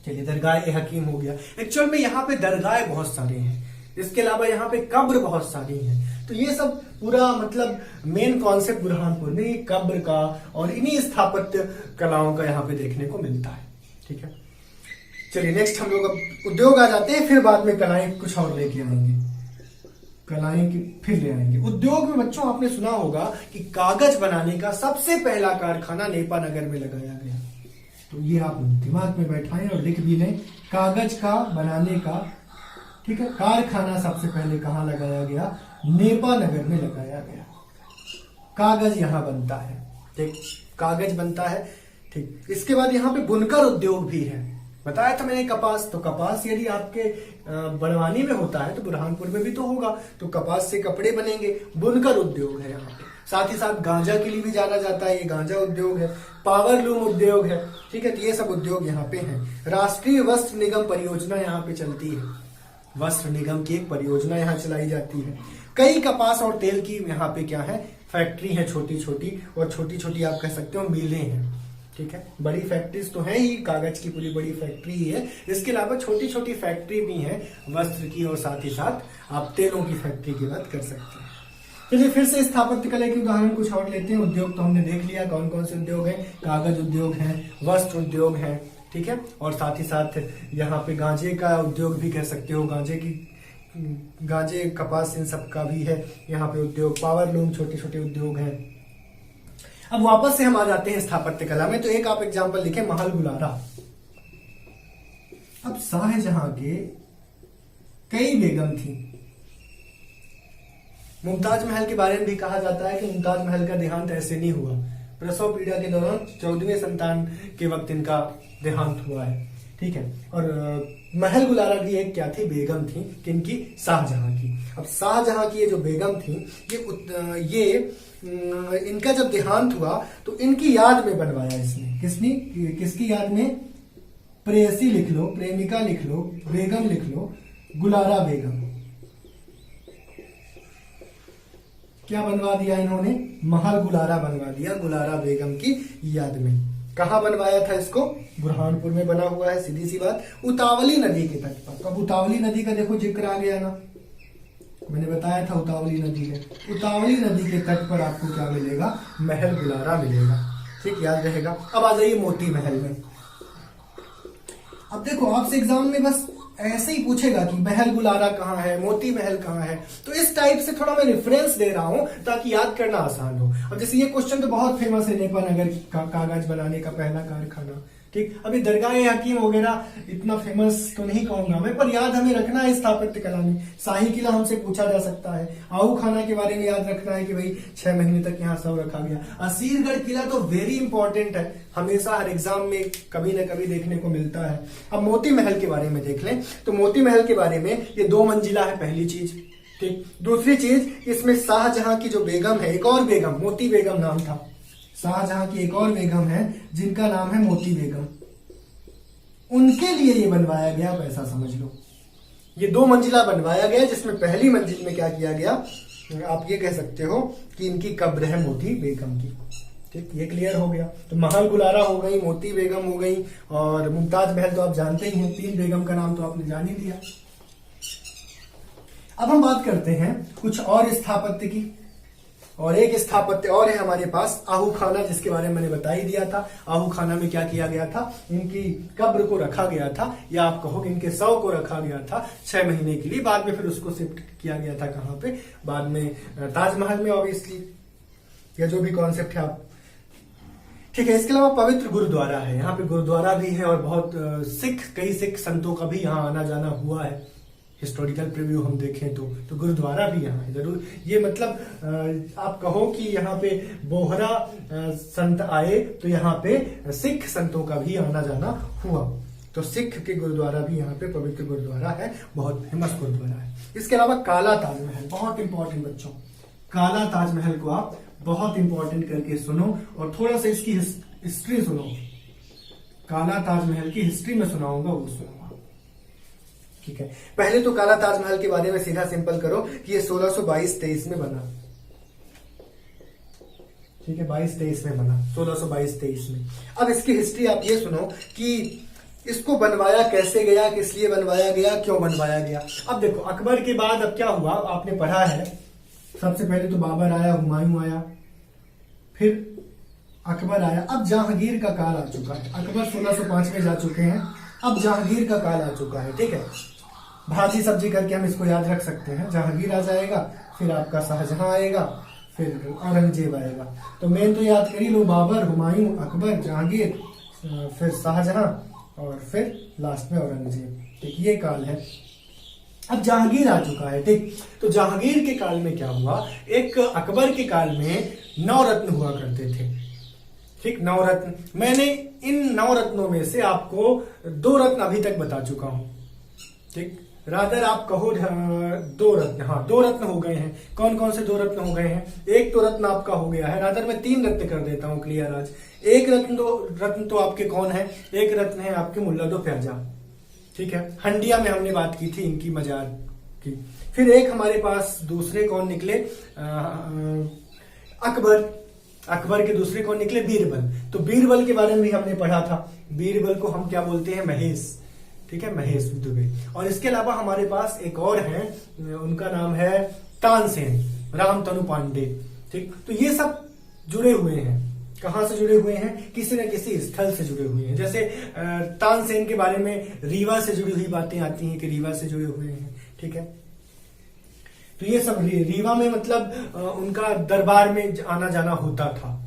चलिए, दरगाह ए हकीम हो गया। एक्चुअल में यहाँ पे दरगाह बहुत सारे हैं, इसके अलावा यहाँ पे कब्र बहुत सारी हैं, तो ये सब पूरा मतलब मेन कॉन्सेप्ट बुरहानपुर में कब्र का और इन्हीं स्थापत्य कलाओं का यहाँ पे देखने को मिलता है। ठीक है, चलिए नेक्स्ट हम लोग अब उद्योग आ जाते हैं, फिर बाद में कलाएं कुछ और लेके आएंगे, कलाएं फिर ले आएंगे। उद्योग में बच्चों आपने सुना होगा कि कागज बनाने का सबसे पहला कारखाना नेपा नगर में लगाया गया, तो ये आप दिमाग में बैठाएं और लिख भी लें, कागज का बनाने का, ठीक है, कारखाना सबसे पहले कहां लगाया गया, नेपा नगर में लगाया गया। कागज यहां बनता है, ठीक, कागज बनता है। ठीक, इसके बाद यहाँ पे बुनकर उद्योग भी है, बताया था मैंने कपास, तो कपास यदि आपके बड़वानी में होता है तो बुरहानपुर में भी तो होगा, तो कपास से कपड़े बनेंगे, बुनकर उद्योग है यहाँ पे। साथ ही साथ गांजा के लिए भी जाना जाता है, ये गांजा उद्योग है, पावर लूम उद्योग है। ठीक है, तो ये सब उद्योग यहाँ पे हैं। राष्ट्रीय वस्त्र निगम परियोजना यहाँ पे चलती है, वस्त्र निगम की एक परियोजना यहाँ चलाई जाती है। कई कपास और तेल की यहाँ पे क्या है, फैक्ट्री है छोटी छोटी, और छोटी छोटी आप कह सकते हो मिलें हैं। ठीक है, बड़ी फैक्ट्रीज तो है ही, कागज की पूरी बड़ी फैक्ट्री ही है, इसके अलावा छोटी छोटी फैक्ट्री भी है वस्त्र की, और साथ ही साथ आप तेलों की फैक्ट्री की बात कर सकते हैं। चलिए फिर से स्थापत्य कला के उदाहरण कुछ और लेते हैं। उद्योग तो हमने देख लिया कौन कौन से उद्योग हैं, कागज उद्योग है, वस्त्र उद्योग है, ठीक है, और साथ ही साथ यहाँ पे गांजे का उद्योग भी कह सकते हो, गांजे कपास इन सब का भी है यहाँ पे उद्योग, पावर लूम छोटे छोटे उद्योग हैं। अब वापस से हम आ जाते हैं स्थापत्य कला में, तो एक आप एग्जांपल लिखें, महल गुलारा। अब शाहजहां के कई बेगम थी, मुमताज महल के बारे में भी कहा जाता है कि मुमताज महल का देहांत ऐसे नहीं हुआ, प्रसव पीड़ा के दौरान 14वें संतान के वक्त इनका देहांत हुआ है। ठीक है, और महल गुलारा भी एक क्या थी, बेगम थी, किनकी, शाहजहां की। अब शाहजहां की ये जो बेगम थी, ये इनका जब देहांत हुआ तो इनकी याद में बनवाया इसने, किसकी याद में, प्रेयसी लिख लो, प्रेमिका लिख लो, बेगम लिख लो, गुलारा बेगम। क्या बनवा दिया इन्होंने? महल गुलारा बनवा दिया गुलारा बेगम की याद में। कहां बनवाया था इसको? बुरहानपुर में बना हुआ है, सीधी सी बात। उतावली नदी के तट पर। अब उतावली नदी का देखो जिक्र आ गया ना, मैंने बताया था उतावली नदी है। उतावली नदी के तट पर आपको क्या मिलेगा? महल गुलारा मिलेगा। ठीक, याद रहेगा। अब आ जाइए मोती महल में। अब देखो आपसे एग्जाम में बस ऐसे ही पूछेगा कि महल गुलारा कहाँ है, मोती महल कहाँ है। तो इस टाइप से थोड़ा मैं रेफरेंस दे रहा हूं ताकि याद करना आसान हो। अब जैसे ये क्वेश्चन तो बहुत फेमस है, नेपाल नगर कागज बनाने का पहला कारखाना। ठीक, अभी दरगाह हकीम वगैरह इतना फेमस तो नहीं कहूंगा मैं, पर याद हमें रखना है स्थापत्य कला में। शाही किला हमसे पूछा जा सकता है। आहू खाना के बारे में याद रखना है कि भाई 6 महीने तक यहाँ सब रखा गया। असीरगढ़ किला तो वेरी इंपॉर्टेंट है, हमेशा हर एग्जाम में कभी न कभी देखने को मिलता है। अब मोती महल के बारे में देख लें तो मोती महल के बारे में ये 2 मंजिला है, पहली चीज। ठीक, दूसरी चीज इसमें शाहजहां की जो बेगम है, एक और बेगम, मोती बेगम नाम था। शाहजहां की एक और बेगम है जिनका नाम है मोती बेगम, उनके लिए ये बनवाया गया। आप ऐसा समझ लो, ये 2 मंजिला बनवाया गया, जिसमें पहली मंजिल में क्या किया गया, आप ये कह सकते हो कि इनकी कब्र है मोती बेगम की। ठीक, ये क्लियर हो गया। तो महल गुलारा हो गई, मोती बेगम हो गई, और मुमताज महल तो आप जानते ही हैं, 3 बेगम का नाम तो आपने जान ही लिया। अब हम बात करते हैं कुछ और स्थापत्य की, और एक स्थापत्य और है हमारे पास, आहू खाना, जिसके बारे में मैंने बता ही दिया था। आहू खाना में क्या किया गया था? इनकी कब्र को रखा गया था, या आप कहोगे इनके शव को रखा गया था 6 महीने के लिए। बाद में फिर उसको शिफ्ट किया गया था कहां पे? बाद में ताजमहल में, ऑब्वियसली, या जो भी कॉन्सेप्ट है आप। ठीक है, इसके अलावा पवित्र गुरुद्वारा है, यहाँ पे गुरुद्वारा भी है, और बहुत कई सिख संतों का भी यहाँ आना जाना हुआ है। हिस्टोरिकल प्रीव्यू हम देखें तो गुरुद्वारा भी यहाँ है जरूर। ये मतलब आप कहो कि यहाँ पे बोहरा संत आए तो यहाँ पे सिख संतों का भी आना जाना हुआ। तो सिख के गुरुद्वारा भी यहाँ पे पवित्र गुरुद्वारा है, बहुत फेमस गुरुद्वारा है। इसके अलावा काला ताजमहल, बहुत इंपॉर्टेंट बच्चों, काला ताजमहल को आप बहुत इंपॉर्टेंट करके सुनो, और थोड़ा सा इसकी हिस्ट्री सुनो। काला ताजमहल की हिस्ट्री में सुनाऊंगा, वो सुनो। ठीक है, पहले तो काला ताजमहल के बारे में सीधा सिंपल करो कि ये 1622-23 में बना। ठीक है, 22-23 में बना, 1622-23 में। अब इसकी हिस्ट्री आप ये सुनो कि इसको बनवाया कैसे गया, किस लिए बनवाया गया, क्यों बनवाया गया। अब देखो, अकबर के बाद अब क्या हुआ, आपने पढ़ा है, सबसे पहले तो बाबर आया, हुमायूं आया, फिर अकबर आया। अब जहांगीर का काल आ चुका है। अकबर 1605 में जा चुके हैं, अब जहांगीर का काल आ चुका है। ठीक है, भाजी सब्जी करके हम इसको याद रख सकते हैं। जहांगीर आ जाएगा, फिर आपका शाहजहां आएगा, फिर औरंगजेब आएगा। तो मेन तो याद कर ही लो, बाबर, हुमायूं, अकबर, जहांगीर, फिर शाहजहां, और फिर लास्ट में औरंगजेब। ठीक, ये काल है। अब जहांगीर आ चुका है। ठीक, तो जहांगीर के काल में क्या हुआ, एक अकबर के काल में 9 रत्न हुआ करते थे। ठीक, 9 रत्न। मैंने इन 9 रत्नों में से आपको 2 रत्न अभी तक बता चुका हूं। ठीक, रादर आप कहो 2 रत्न, हाँ 2 रत्न हो गए हैं। कौन कौन से 2 रत्न हो गए हैं? एक तो रत्न आपका हो गया है, रादर मैं 3 रत्न कर देता हूं, क्लियर आज। एक रत्न तो आपके कौन है? एक रत्न है आपके मुल्ला दो प्याजा। ठीक है, हंडिया में हमने बात की थी इनकी मजार की। फिर एक हमारे पास दूसरे कौन निकले? अकबर। अकबर के दूसरे कौन निकले? बीरबल। तो बीरबल के बारे में भी हमने पढ़ा था। बीरबल को हम क्या बोलते हैं? महेश। ठीक है, महेश दुबे। और इसके अलावा हमारे पास एक और है, उनका नाम है तानसेन, रामतनु पांडे। ठीक, तो ये सब जुड़े हुए हैं। कहां से जुड़े हुए हैं? किसी न किसी स्थल से जुड़े हुए हैं। जैसे तानसेन के बारे में रीवा से जुड़ी हुई बातें आती हैं कि रीवा से जुड़े हुए हैं। ठीक है, तो ये सब रीवा में मतलब उनका दरबार में आना जाना होता था।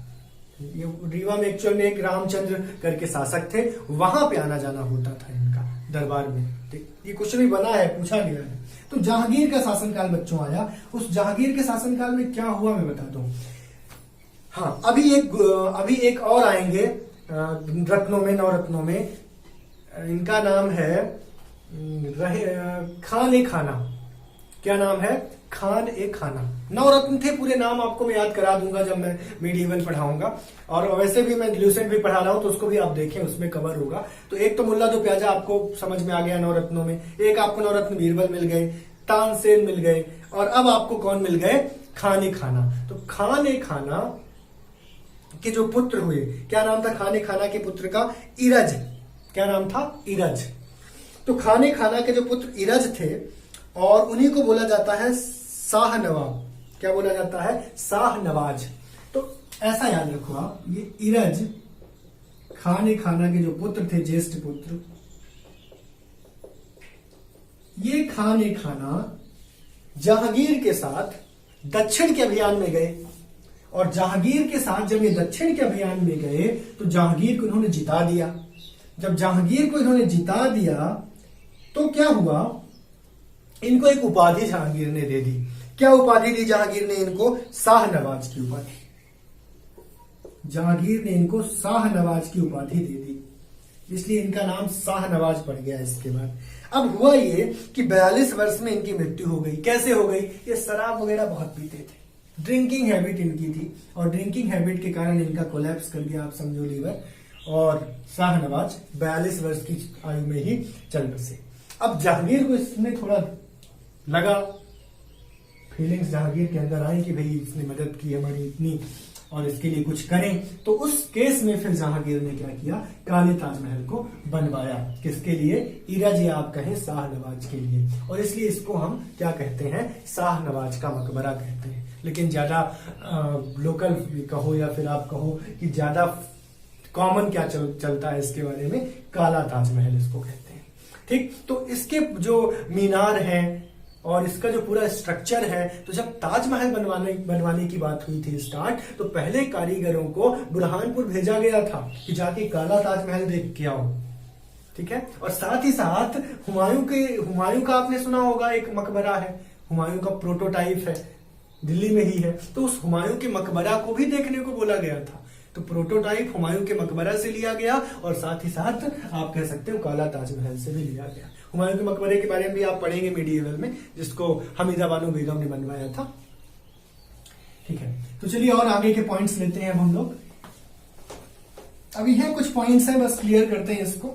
ये रीवा में एक्चुअल में एक रामचंद्र करके शासक थे, वहां पे आना जाना होता था इनका दरबार में। ठीक, ये क्वेश्चन भी बना है, पूछा गया है। तो जहांगीर का शासनकाल बच्चों आया। उस जहांगीर के शासनकाल में क्या हुआ मैं बताता हूं। हाँ, अभी एक और आएंगे रत्नों में, 9 रत्नों में। इनका नाम है खान-ए-खाना। क्या नाम है? खान ए खाना। 9 रत्न थे, पूरे नाम आपको मैं याद करा दूंगा जब मैं मेडिएवल पढ़ाऊंगा, और वैसे भी मैं ल्यूसेंट भी पढ़ा रहा हूं तो उसको भी आप देखें, उसमें कवर होगा। तो एक तो मुल्ला दो प्याजा आपको समझ में आ गया 9 रत्नों में, एक आपको 9 रत्न बीरबल मिल गए, तानसेन मिल गए, और अब आपको कौन मिल गए, खान ए खाना। तो खान ए खाना के जो पुत्र हुए, क्या नाम था खान ए खाना के पुत्र का, इरज। क्या नाम था, इरज। तो खान ए खाना के जो पुत्र इरज थे, और उन्हीं को बोला जाता है शाह नवाब। क्या बोला जाता है, शाह नवाज। तो ऐसा याद रखो आप, ये इरज खान ए खाना के जो पुत्र थे, ज्येष्ठ पुत्र, ये खान ए खाना जहांगीर के साथ दक्षिण के अभियान में गए, और जहांगीर के साथ जब ये दक्षिण के अभियान में गए तो जहांगीर को इन्होंने जिता दिया। जब जहांगीर को इन्होंने जिता दिया तो क्या हुआ, इनको एक उपाधि जहांगीर ने दे दी। क्या उपाधि दी जहांगीर ने इनको, शाह नवाज की उपाधि। जहांगीर ने इनको शाह नवाज की उपाधि दे दी, इसलिए इनका नाम शाह नवाज पड़ गया इसके बाद। अब हुआ ये कि 42 वर्ष में इनकी मृत्यु हो गई। कैसे हो गई, ये शराब वगैरह बहुत पीते थे, ड्रिंकिंग हैबिट इनकी थी, और ड्रिंकिंग हैबिट के कारण इनका कोलैप्स कर गया, आप समझो लीवर, और शाह नवाज 42 वर्ष की आयु में ही चल बसे। अब जहांगीर को इसमें थोड़ा लगा, फीलिंग्स जहांगीर के अंदर आई कि भाई इसने मदद की हमारी इतनी, और इसके लिए कुछ करें। तो उस केस में फिर जहांगीर ने क्या किया, काले ताजमहल को बनवाया। किसके लिए, इरज या आप कहें शाह नवाज के लिए, और इसलिए इसको हम क्या कहते हैं, शाह नवाज का मकबरा कहते हैं। लेकिन ज्यादा लोकल कहो या फिर आप कहो कि ज्यादा कॉमन क्या चलता है इसके बारे में, काला ताजमहल इसको कहते हैं। ठीक, तो इसके जो मीनार हैं और इसका जो पूरा स्ट्रक्चर है, तो जब ताजमहल बनवाने की बात हुई थी स्टार्ट, तो पहले कारीगरों को बुरहानपुर भेजा गया था कि जाके काला ताजमहल देख के आओ। ठीक है, और साथ ही साथ हुमायूं का आपने सुना होगा, एक मकबरा है, हुमायूं का प्रोटोटाइप है, दिल्ली में ही है, तो उस हुमायूं के मकबरा को भी देखने को बोला गया था। तो प्रोटोटाइप हुमायूं के मकबरा से लिया गया, और साथ ही साथ आप कह सकते हो काला ताजमहल से भी लिया गया। हुमायूं के मकबरे के बारे में भी आप पढ़ेंगे मेडिएवल में, जिसको हमीदा बानो बेगम ने बनवाया था। ठीक है, तो चलिए और आगे के पॉइंट्स लेते हैं अब हम लोग। अभी है कुछ पॉइंट्स हैं, बस क्लियर करते हैं इसको।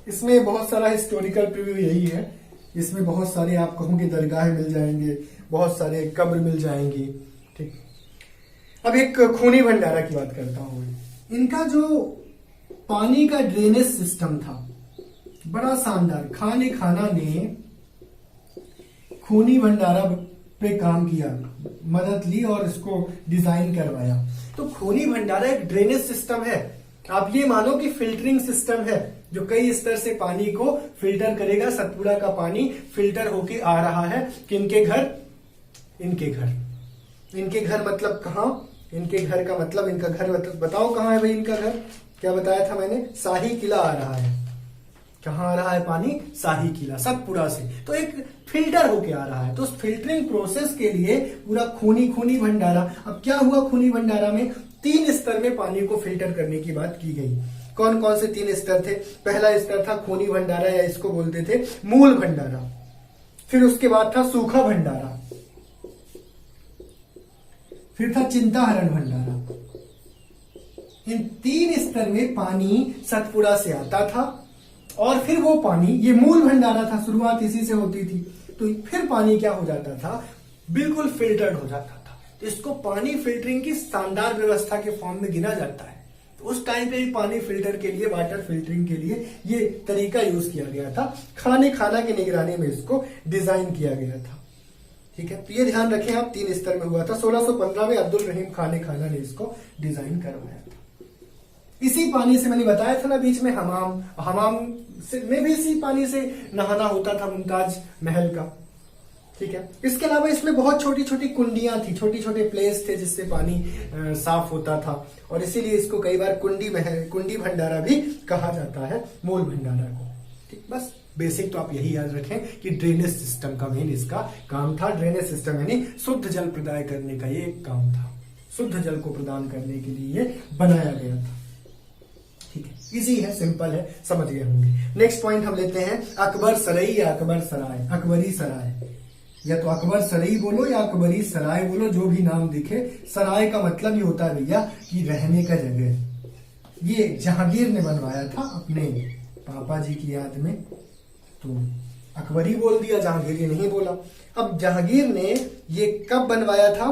इसमें बहुत सारा हिस्टोरिकल प्रीव्यू यही है, इसमें बहुत सारे आप कहोगे दरगाह मिल जाएंगे, बहुत सारे कब्र मिल जाएंगी। ठीक, अब एक खूनी भंडारा की बात करता हूं। इनका जो पानी का ड्रेनेज सिस्टम था बड़ा शानदार। खान ए खाना ने खूनी भंडारा पे काम किया, मदद ली और इसको डिजाइन करवाया। तो खूनी भंडारा एक ड्रेनेज सिस्टम है, आप ये मानो कि फिल्टरिंग सिस्टम है, जो कई स्तर से पानी को फिल्टर करेगा। सतपुड़ा का पानी फिल्टर होके आ रहा है किनके घर, इनके घर। इनके घर मतलब कहां, इनके घर का मतलब, इनका घर बताओ कहां है भाई इनका घर, क्या बताया था मैंने, शाही किला आ रहा है। कहां आ रहा है पानी, शाही किला, सतपुड़ा से। तो एक फिल्टर होके आ रहा है, तो उस फिल्टरिंग प्रोसेस के लिए पूरा खूनी भंडारा। अब क्या हुआ खूनी भंडारा में, 3 स्तर में पानी को फिल्टर करने की बात की गई। कौन कौन से 3 स्तर थे, पहला स्तर था खूनी भंडारा, या इसको बोलते थे मूल भंडारा। फिर उसके बाद था सूखा भंडारा, फिर था चिंताहरण भंडारा। इन 3 स्तर में पानी सतपुड़ा से आता था, और फिर वो पानी, ये मूल भंडारा था, शुरुआत इसी से होती थी, तो फिर पानी क्या हो जाता था, बिल्कुल फिल्टर्ड हो जाता था। तो इसको पानी फिल्टरिंग की शानदार व्यवस्था के फॉर्म में गिना जाता है। तो उस टाइम पे भी पानी फिल्टर के लिए, वाटर फिल्टरिंग के लिए ये तरीका यूज किया गया था। खान ए खाना की निगरानी में इसको डिजाइन किया गया था। ठीक है, तो ये ध्यान रखें आप, 3 स्तर में हुआ था। 1615 में अब्दुल रहीम खान ए खाना ने इसको डिजाइन करवाया था। इसी पानी से मैंने बताया था ना बीच में, हमाम में भी इसी पानी से नहाना होता था मुमताज महल का। ठीक है, इसके अलावा इसमें बहुत छोटी छोटी कुंडियां थी, छोटे छोटे प्लेस थे जिससे पानी साफ होता था, और इसीलिए इसको कई बार कुंडी भंडारा भी कहा जाता है, मूल भंडारा को। ठीक, बस बेसिक तो आप यही याद रखें कि ड्रेनेज सिस्टम का मेन इसका काम था। ड्रेनेज सिस्टम यानी शुद्ध जल प्रदान करने का ये एक काम था, शुद्ध जल को प्रदान करने के लिए बनाया गया था। ठीक है, इजी है, सिंपल है, समझ गए होंगे। नेक्स्ट पॉइंट हम लेते हैं अकबर सराय या अकबर सराय, अकबरी सराय। या तो अकबर सराय बोलो या अकबरी सराय बोलो, जो भी नाम दिखे। सराय का मतलब ये होता है भैया कि रहने का जगह। ये जहांगीर ने बनवाया था अपने पापा जी की याद में, तो अकबरी बोल दिया, जहांगीर नहीं बोला। अब जहांगीर ने ये कब बनवाया था?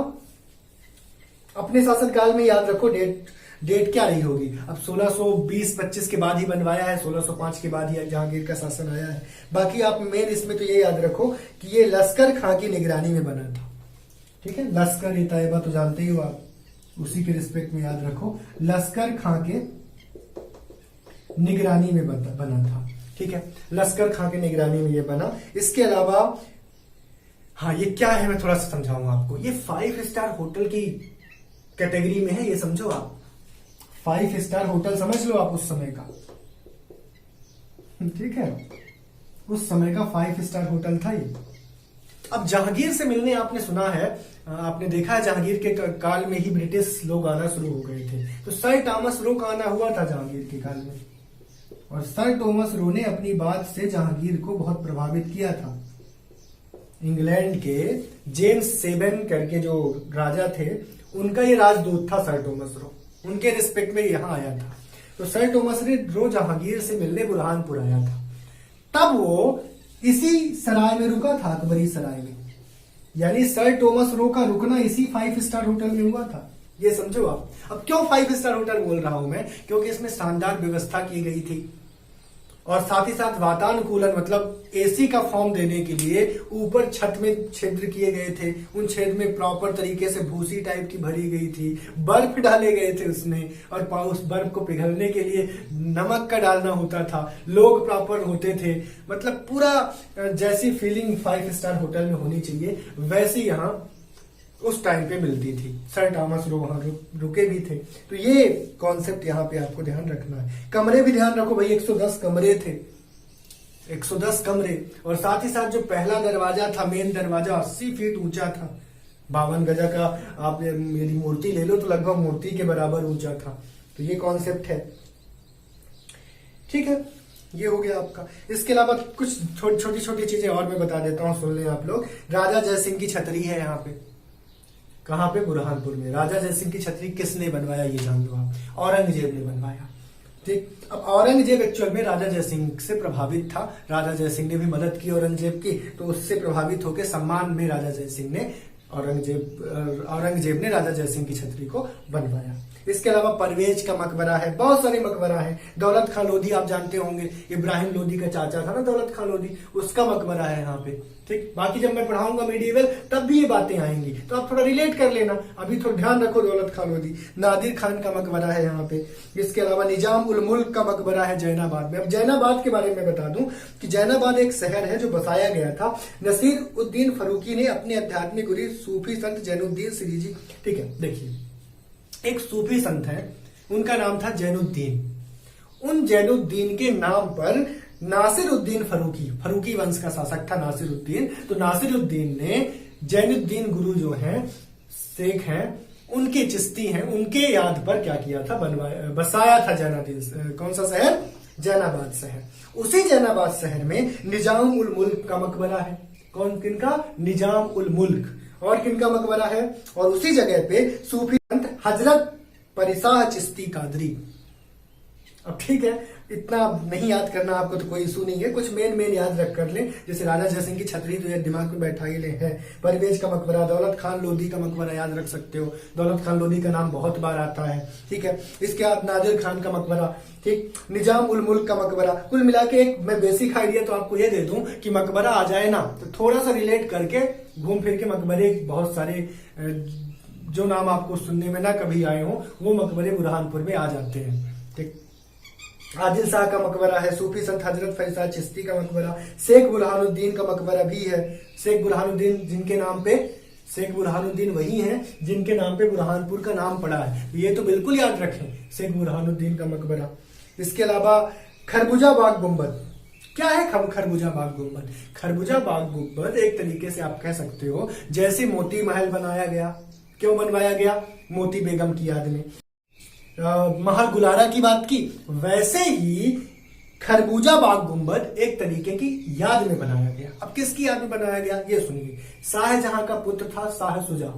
अपने शासनकाल में, याद रखो डेट क्या रही होगी। अब 1620-25 के बाद ही बनवाया है, 1605 के बाद ही जहांगीर का शासन आया है। बाकी आप मेन इसमें तो ये याद रखो कि ये लश्कर खां की निगरानी में बना था। ठीक है, लश्कर ए तैयबा तो जानते ही हो आप, उसी के रिस्पेक्ट में याद रखो, लश्कर खां के निगरानी में बना था। ठीक है, लश्कर खां के निगरानी में ये बना। इसके अलावा हाँ, ये क्या है मैं थोड़ा सा समझाऊंगा आपको। ये 5 स्टार होटल की कैटेगरी में है, ये समझो आप। 5 स्टार होटल समझ लो आप उस समय का। ठीक है, उस समय का 5 स्टार होटल था ये। अब जहांगीर से मिलने आपने सुना है, आपने देखा है जहांगीर के काल में ही ब्रिटिश लोग आना शुरू हो गए थे। तो सर थॉमस रो का आना हुआ था जहांगीर के काल में, और सर थॉमस रो ने अपनी बात से जहांगीर को बहुत प्रभावित किया था। इंग्लैंड के जेम्स सेवन करके जो राजा थे, उनका ये राजदूत था सर थॉमस रो, उनके रिस्पेक्ट में यहां आया था। तो सर थॉमस रो जहांगीर से मिलने बुरहानपुर आया था। तब वो इसी सराय में रुका था, अकबरी सराय में। यानी सर थॉमस रो का रुकना इसी 5 स्टार होटल में हुआ था, ये समझो आप। अब क्यों 5 स्टार होटल बोल रहा हूं मैं? क्योंकि इसमें शानदार व्यवस्था की गई थी, और साथ ही साथ वातानुकूलन मतलब एसी का फॉर्म देने के लिए ऊपर छत में छिद्र किए गए थे। उन छिद्र में प्रॉपर तरीके से भूसी टाइप की भरी गई थी, बर्फ डाले गए थे उसमें, और उस बर्फ को पिघलने के लिए नमक का डालना होता था। लोग प्रॉपर होते थे, मतलब पूरा जैसी फीलिंग 5 स्टार होटल में होनी चाहिए वैसी यहाँ उस टाइम पे मिलती थी। सर थॉमस रो वहां रुके भी थे। तो ये कॉन्सेप्ट यहाँ पे आपको ध्यान रखना है। कमरे भी ध्यान रखो भाई, 110 कमरे थे, 110 कमरे। और साथ ही साथ जो पहला दरवाजा था, मेन दरवाजा 80 फीट ऊंचा था। 52 गजा का आप मेरी मूर्ति ले लो तो लगभग मूर्ति के बराबर ऊंचा था। तो ये कॉन्सेप्ट है। ठीक है, ये हो गया आपका। इसके अलावा कुछ छोटी छोटी चीजें और मैं बता देता हूँ, सुन लें आप लोग। राजा जयसिंह की छतरी है यहाँ पे। कहां पे? बुरहानपुर में। राजा जयसिंह की छतरी किसने बनवाया ये जान लो आप। औरंगजेब ने बनवाया। ठीक, अब औरंगजेब एक्चुअल में राजा जयसिंह से प्रभावित था। राजा जयसिंह ने भी मदद की औरंगजेब की, तो उससे प्रभावित होकर सम्मान में राजा जयसिंह ने औरंगजेब ने राजा जयसिंह की छतरी को बनवाया। इसके अलावा परवेज का मकबरा है, बहुत सारे मकबरा है। दौलत खां लोधी आप जानते होंगे, इब्राहिम लोधी का चाचा था ना दौलत खां लोधी, उसका मकबरा है यहाँ पे। ठीक, बाकी जब मैं पढ़ाऊंगा मीडिएवल तब भी ये बातें आएंगी, तो आप थोड़ा रिलेट कर लेना। अभी थोड़ा ध्यान रखो, दौलत खां लोधी। नादिर खान का मकबरा है यहाँ पे। इसके अलावा निजाम उल मुल्क का मकबरा है जैनाबाद में। अब जैनाबाद के बारे में बता दूं कि जैनाबाद एक शहर है जो बसाया गया था नसीर उद्दीन फरूकी ने अपने आध्यात्मिक गुरु सूफी संत जैनुद्दीन सिरीजी। ठीक है, देखिए एक सूफी संत है, उनका नाम था जैनुद्दीन। उन जैनुद्दीन के नाम पर नासिरुद्दीन फरूकी वंश का शासक था नासिरुद्दीन। तो नासिरुद्दीन ने जैनुद्दीन गुरु जो हैं, शेख हैं, उनके चिश्ती हैं, उनके याद पर क्या किया था? बसाया था जैनुद्दीन। कौन सा शहर? जैनाबाद शहर। उसी जैनाबाद शहर में निजाम उल मुल्क का मकबरा है। कौन? किनका? निजाम उल मुल्क। और किनका मकबरा है? और उसी जगह पे सूफी संत हजरत परिसाह चिश्ती कादरी। अब ठीक है, इतना नहीं याद करना आपको तो कोई इशू नहीं है, कुछ मेन याद रख कर ले। जैसे राजा जयसिंह की छतरी तो ये दिमाग में बैठा ही ले है। परवेज का मकबरा, दौलत खान लोधी का मकबरा याद रख सकते हो, दौलत खान लोधी का नाम बहुत बार आता है। ठीक है, इसके बाद नादिर खान का मकबरा, ठीक, निजाम उल मुल्क का मकबरा। कुल मिला के एक मैं बेसिक आइडिया तो आपको ये दे दूं कि मकबरा आ जाए ना तो थोड़ा सा रिलेट करके घूम फिर के मकबरे बहुत सारे जो नाम आपको सुनने में ना कभी आए हो वो मकबरे बुरहानपुर में आ जाते हैं। ठीक, आदिल शाह का मकबरा है, सूफी संत हजरत फरीसा चिश्ती का मकबरा, शेख बुरहानुद्दीन का मकबरा भी है। शेख बुरहानुद्दीन जिनके नाम पे, शेख बुरहानुद्दीन वही हैं जिनके नाम पे बुरहानपुर का नाम पड़ा है, ये तो बिल्कुल याद रखें, शेख बुरहानुद्दीन का मकबरा। इसके अलावा खरबूजा बाग गुंबद। क्या है खरबूजा बाग गुंबद? खरबूजा बाग गुंबद एक तरीके से आप कह सकते हो जैसे मोती महल बनाया गया। क्यों बनवाया गया? मोती बेगम की याद में। महल गुलारा की बात की, वैसे ही खरबूजा बाग गुंबद एक तरीके की याद में बनाया गया। अब किसकी याद में बनाया गया ये सुनिए। शाहजहां का पुत्र था शाह सुजा,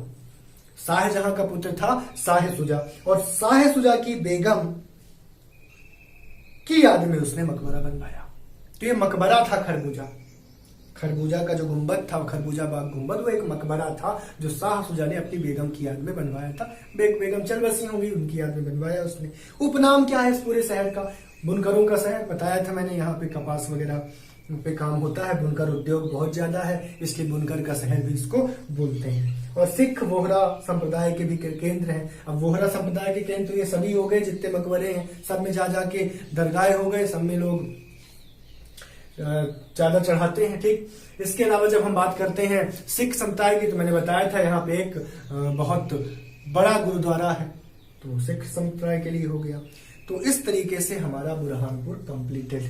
शाहजहां का पुत्र था शाह सुजा, और शाह सुजा की बेगम की याद में उसने मकबरा बनवाया। तो ये मकबरा था खरबूजा। खरबूजा का जो गुंबद था, खरबूजा बाग गुंबद, वो एक मकबरा था जो शाह सुजा ने अपनी बेगम की याद में बनवाया था। बेगम चल बसी होंगी, उनकी याद में बनवाया उसने। उपनाम क्या है इस पूरे शहर का? बुनकरों का शहर। बताया था मैंने, यहाँ पे कपास वगैरह पे काम होता है, बुनकर उद्योग बहुत ज्यादा है, इसलिए बुनकर का शहर भी इसको बोलते हैं। और सिख वोहरा संप्रदाय के भी केंद्र हैं। अब वोहरा संप्रदाय के केंद्र तो ये सभी हो गए जितने मकबरे हैं, सब में जा जाके दरगाह हो गए, सब में लोग चादर चढ़ाते हैं। ठीक, इसके अलावा जब हम बात करते हैं सिख संप्रदाय की, तो मैंने बताया था यहाँ पे एक बहुत बड़ा गुरुद्वारा है, तो सिख संप्रदाय के लिए हो गया। तो इस तरीके से हमारा बुरहानपुर कंप्लीटेड।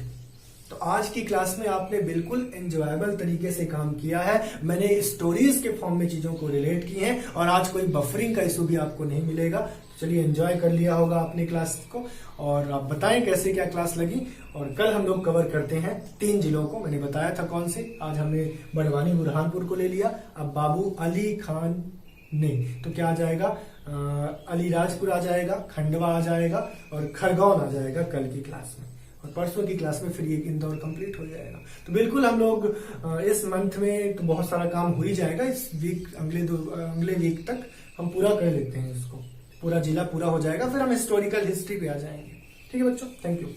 तो आज की क्लास में आपने बिल्कुल एंजॉयबल तरीके से काम किया है। मैंने स्टोरीज के फॉर्म में चीजों को रिलेट की हैं, और आज कोई बफरिंग का इशू भी आपको नहीं मिलेगा। तो चलिए, एंजॉय कर लिया होगा अपनी क्लास को, और आप बताएं कैसे क्या क्लास लगी। और कल हम लोग कवर करते हैं 3 जिलों को। मैंने बताया था कौन से, आज हमने बड़वानी बुरहानपुर को ले लिया। अब बाबू अली खान नहीं तो क्या आ जाएगा, अलीराजपुर आ जाएगा, खंडवा आ जाएगा, और खरगोन आ जाएगा कल की क्लास में। और परसों की क्लास में फिर ये इंदौर कंप्लीट हो जाएगा। तो बिल्कुल हम लोग इस मंथ में तो बहुत सारा काम हो ही जाएगा। इस वीक अगले वीक तक हम पूरा कर लेते हैं इसको, पूरा जिला पूरा हो जाएगा, फिर हम हिस्टोरिकल हिस्ट्री पे आ जाएंगे। ठीक है बच्चों, थैंक यू।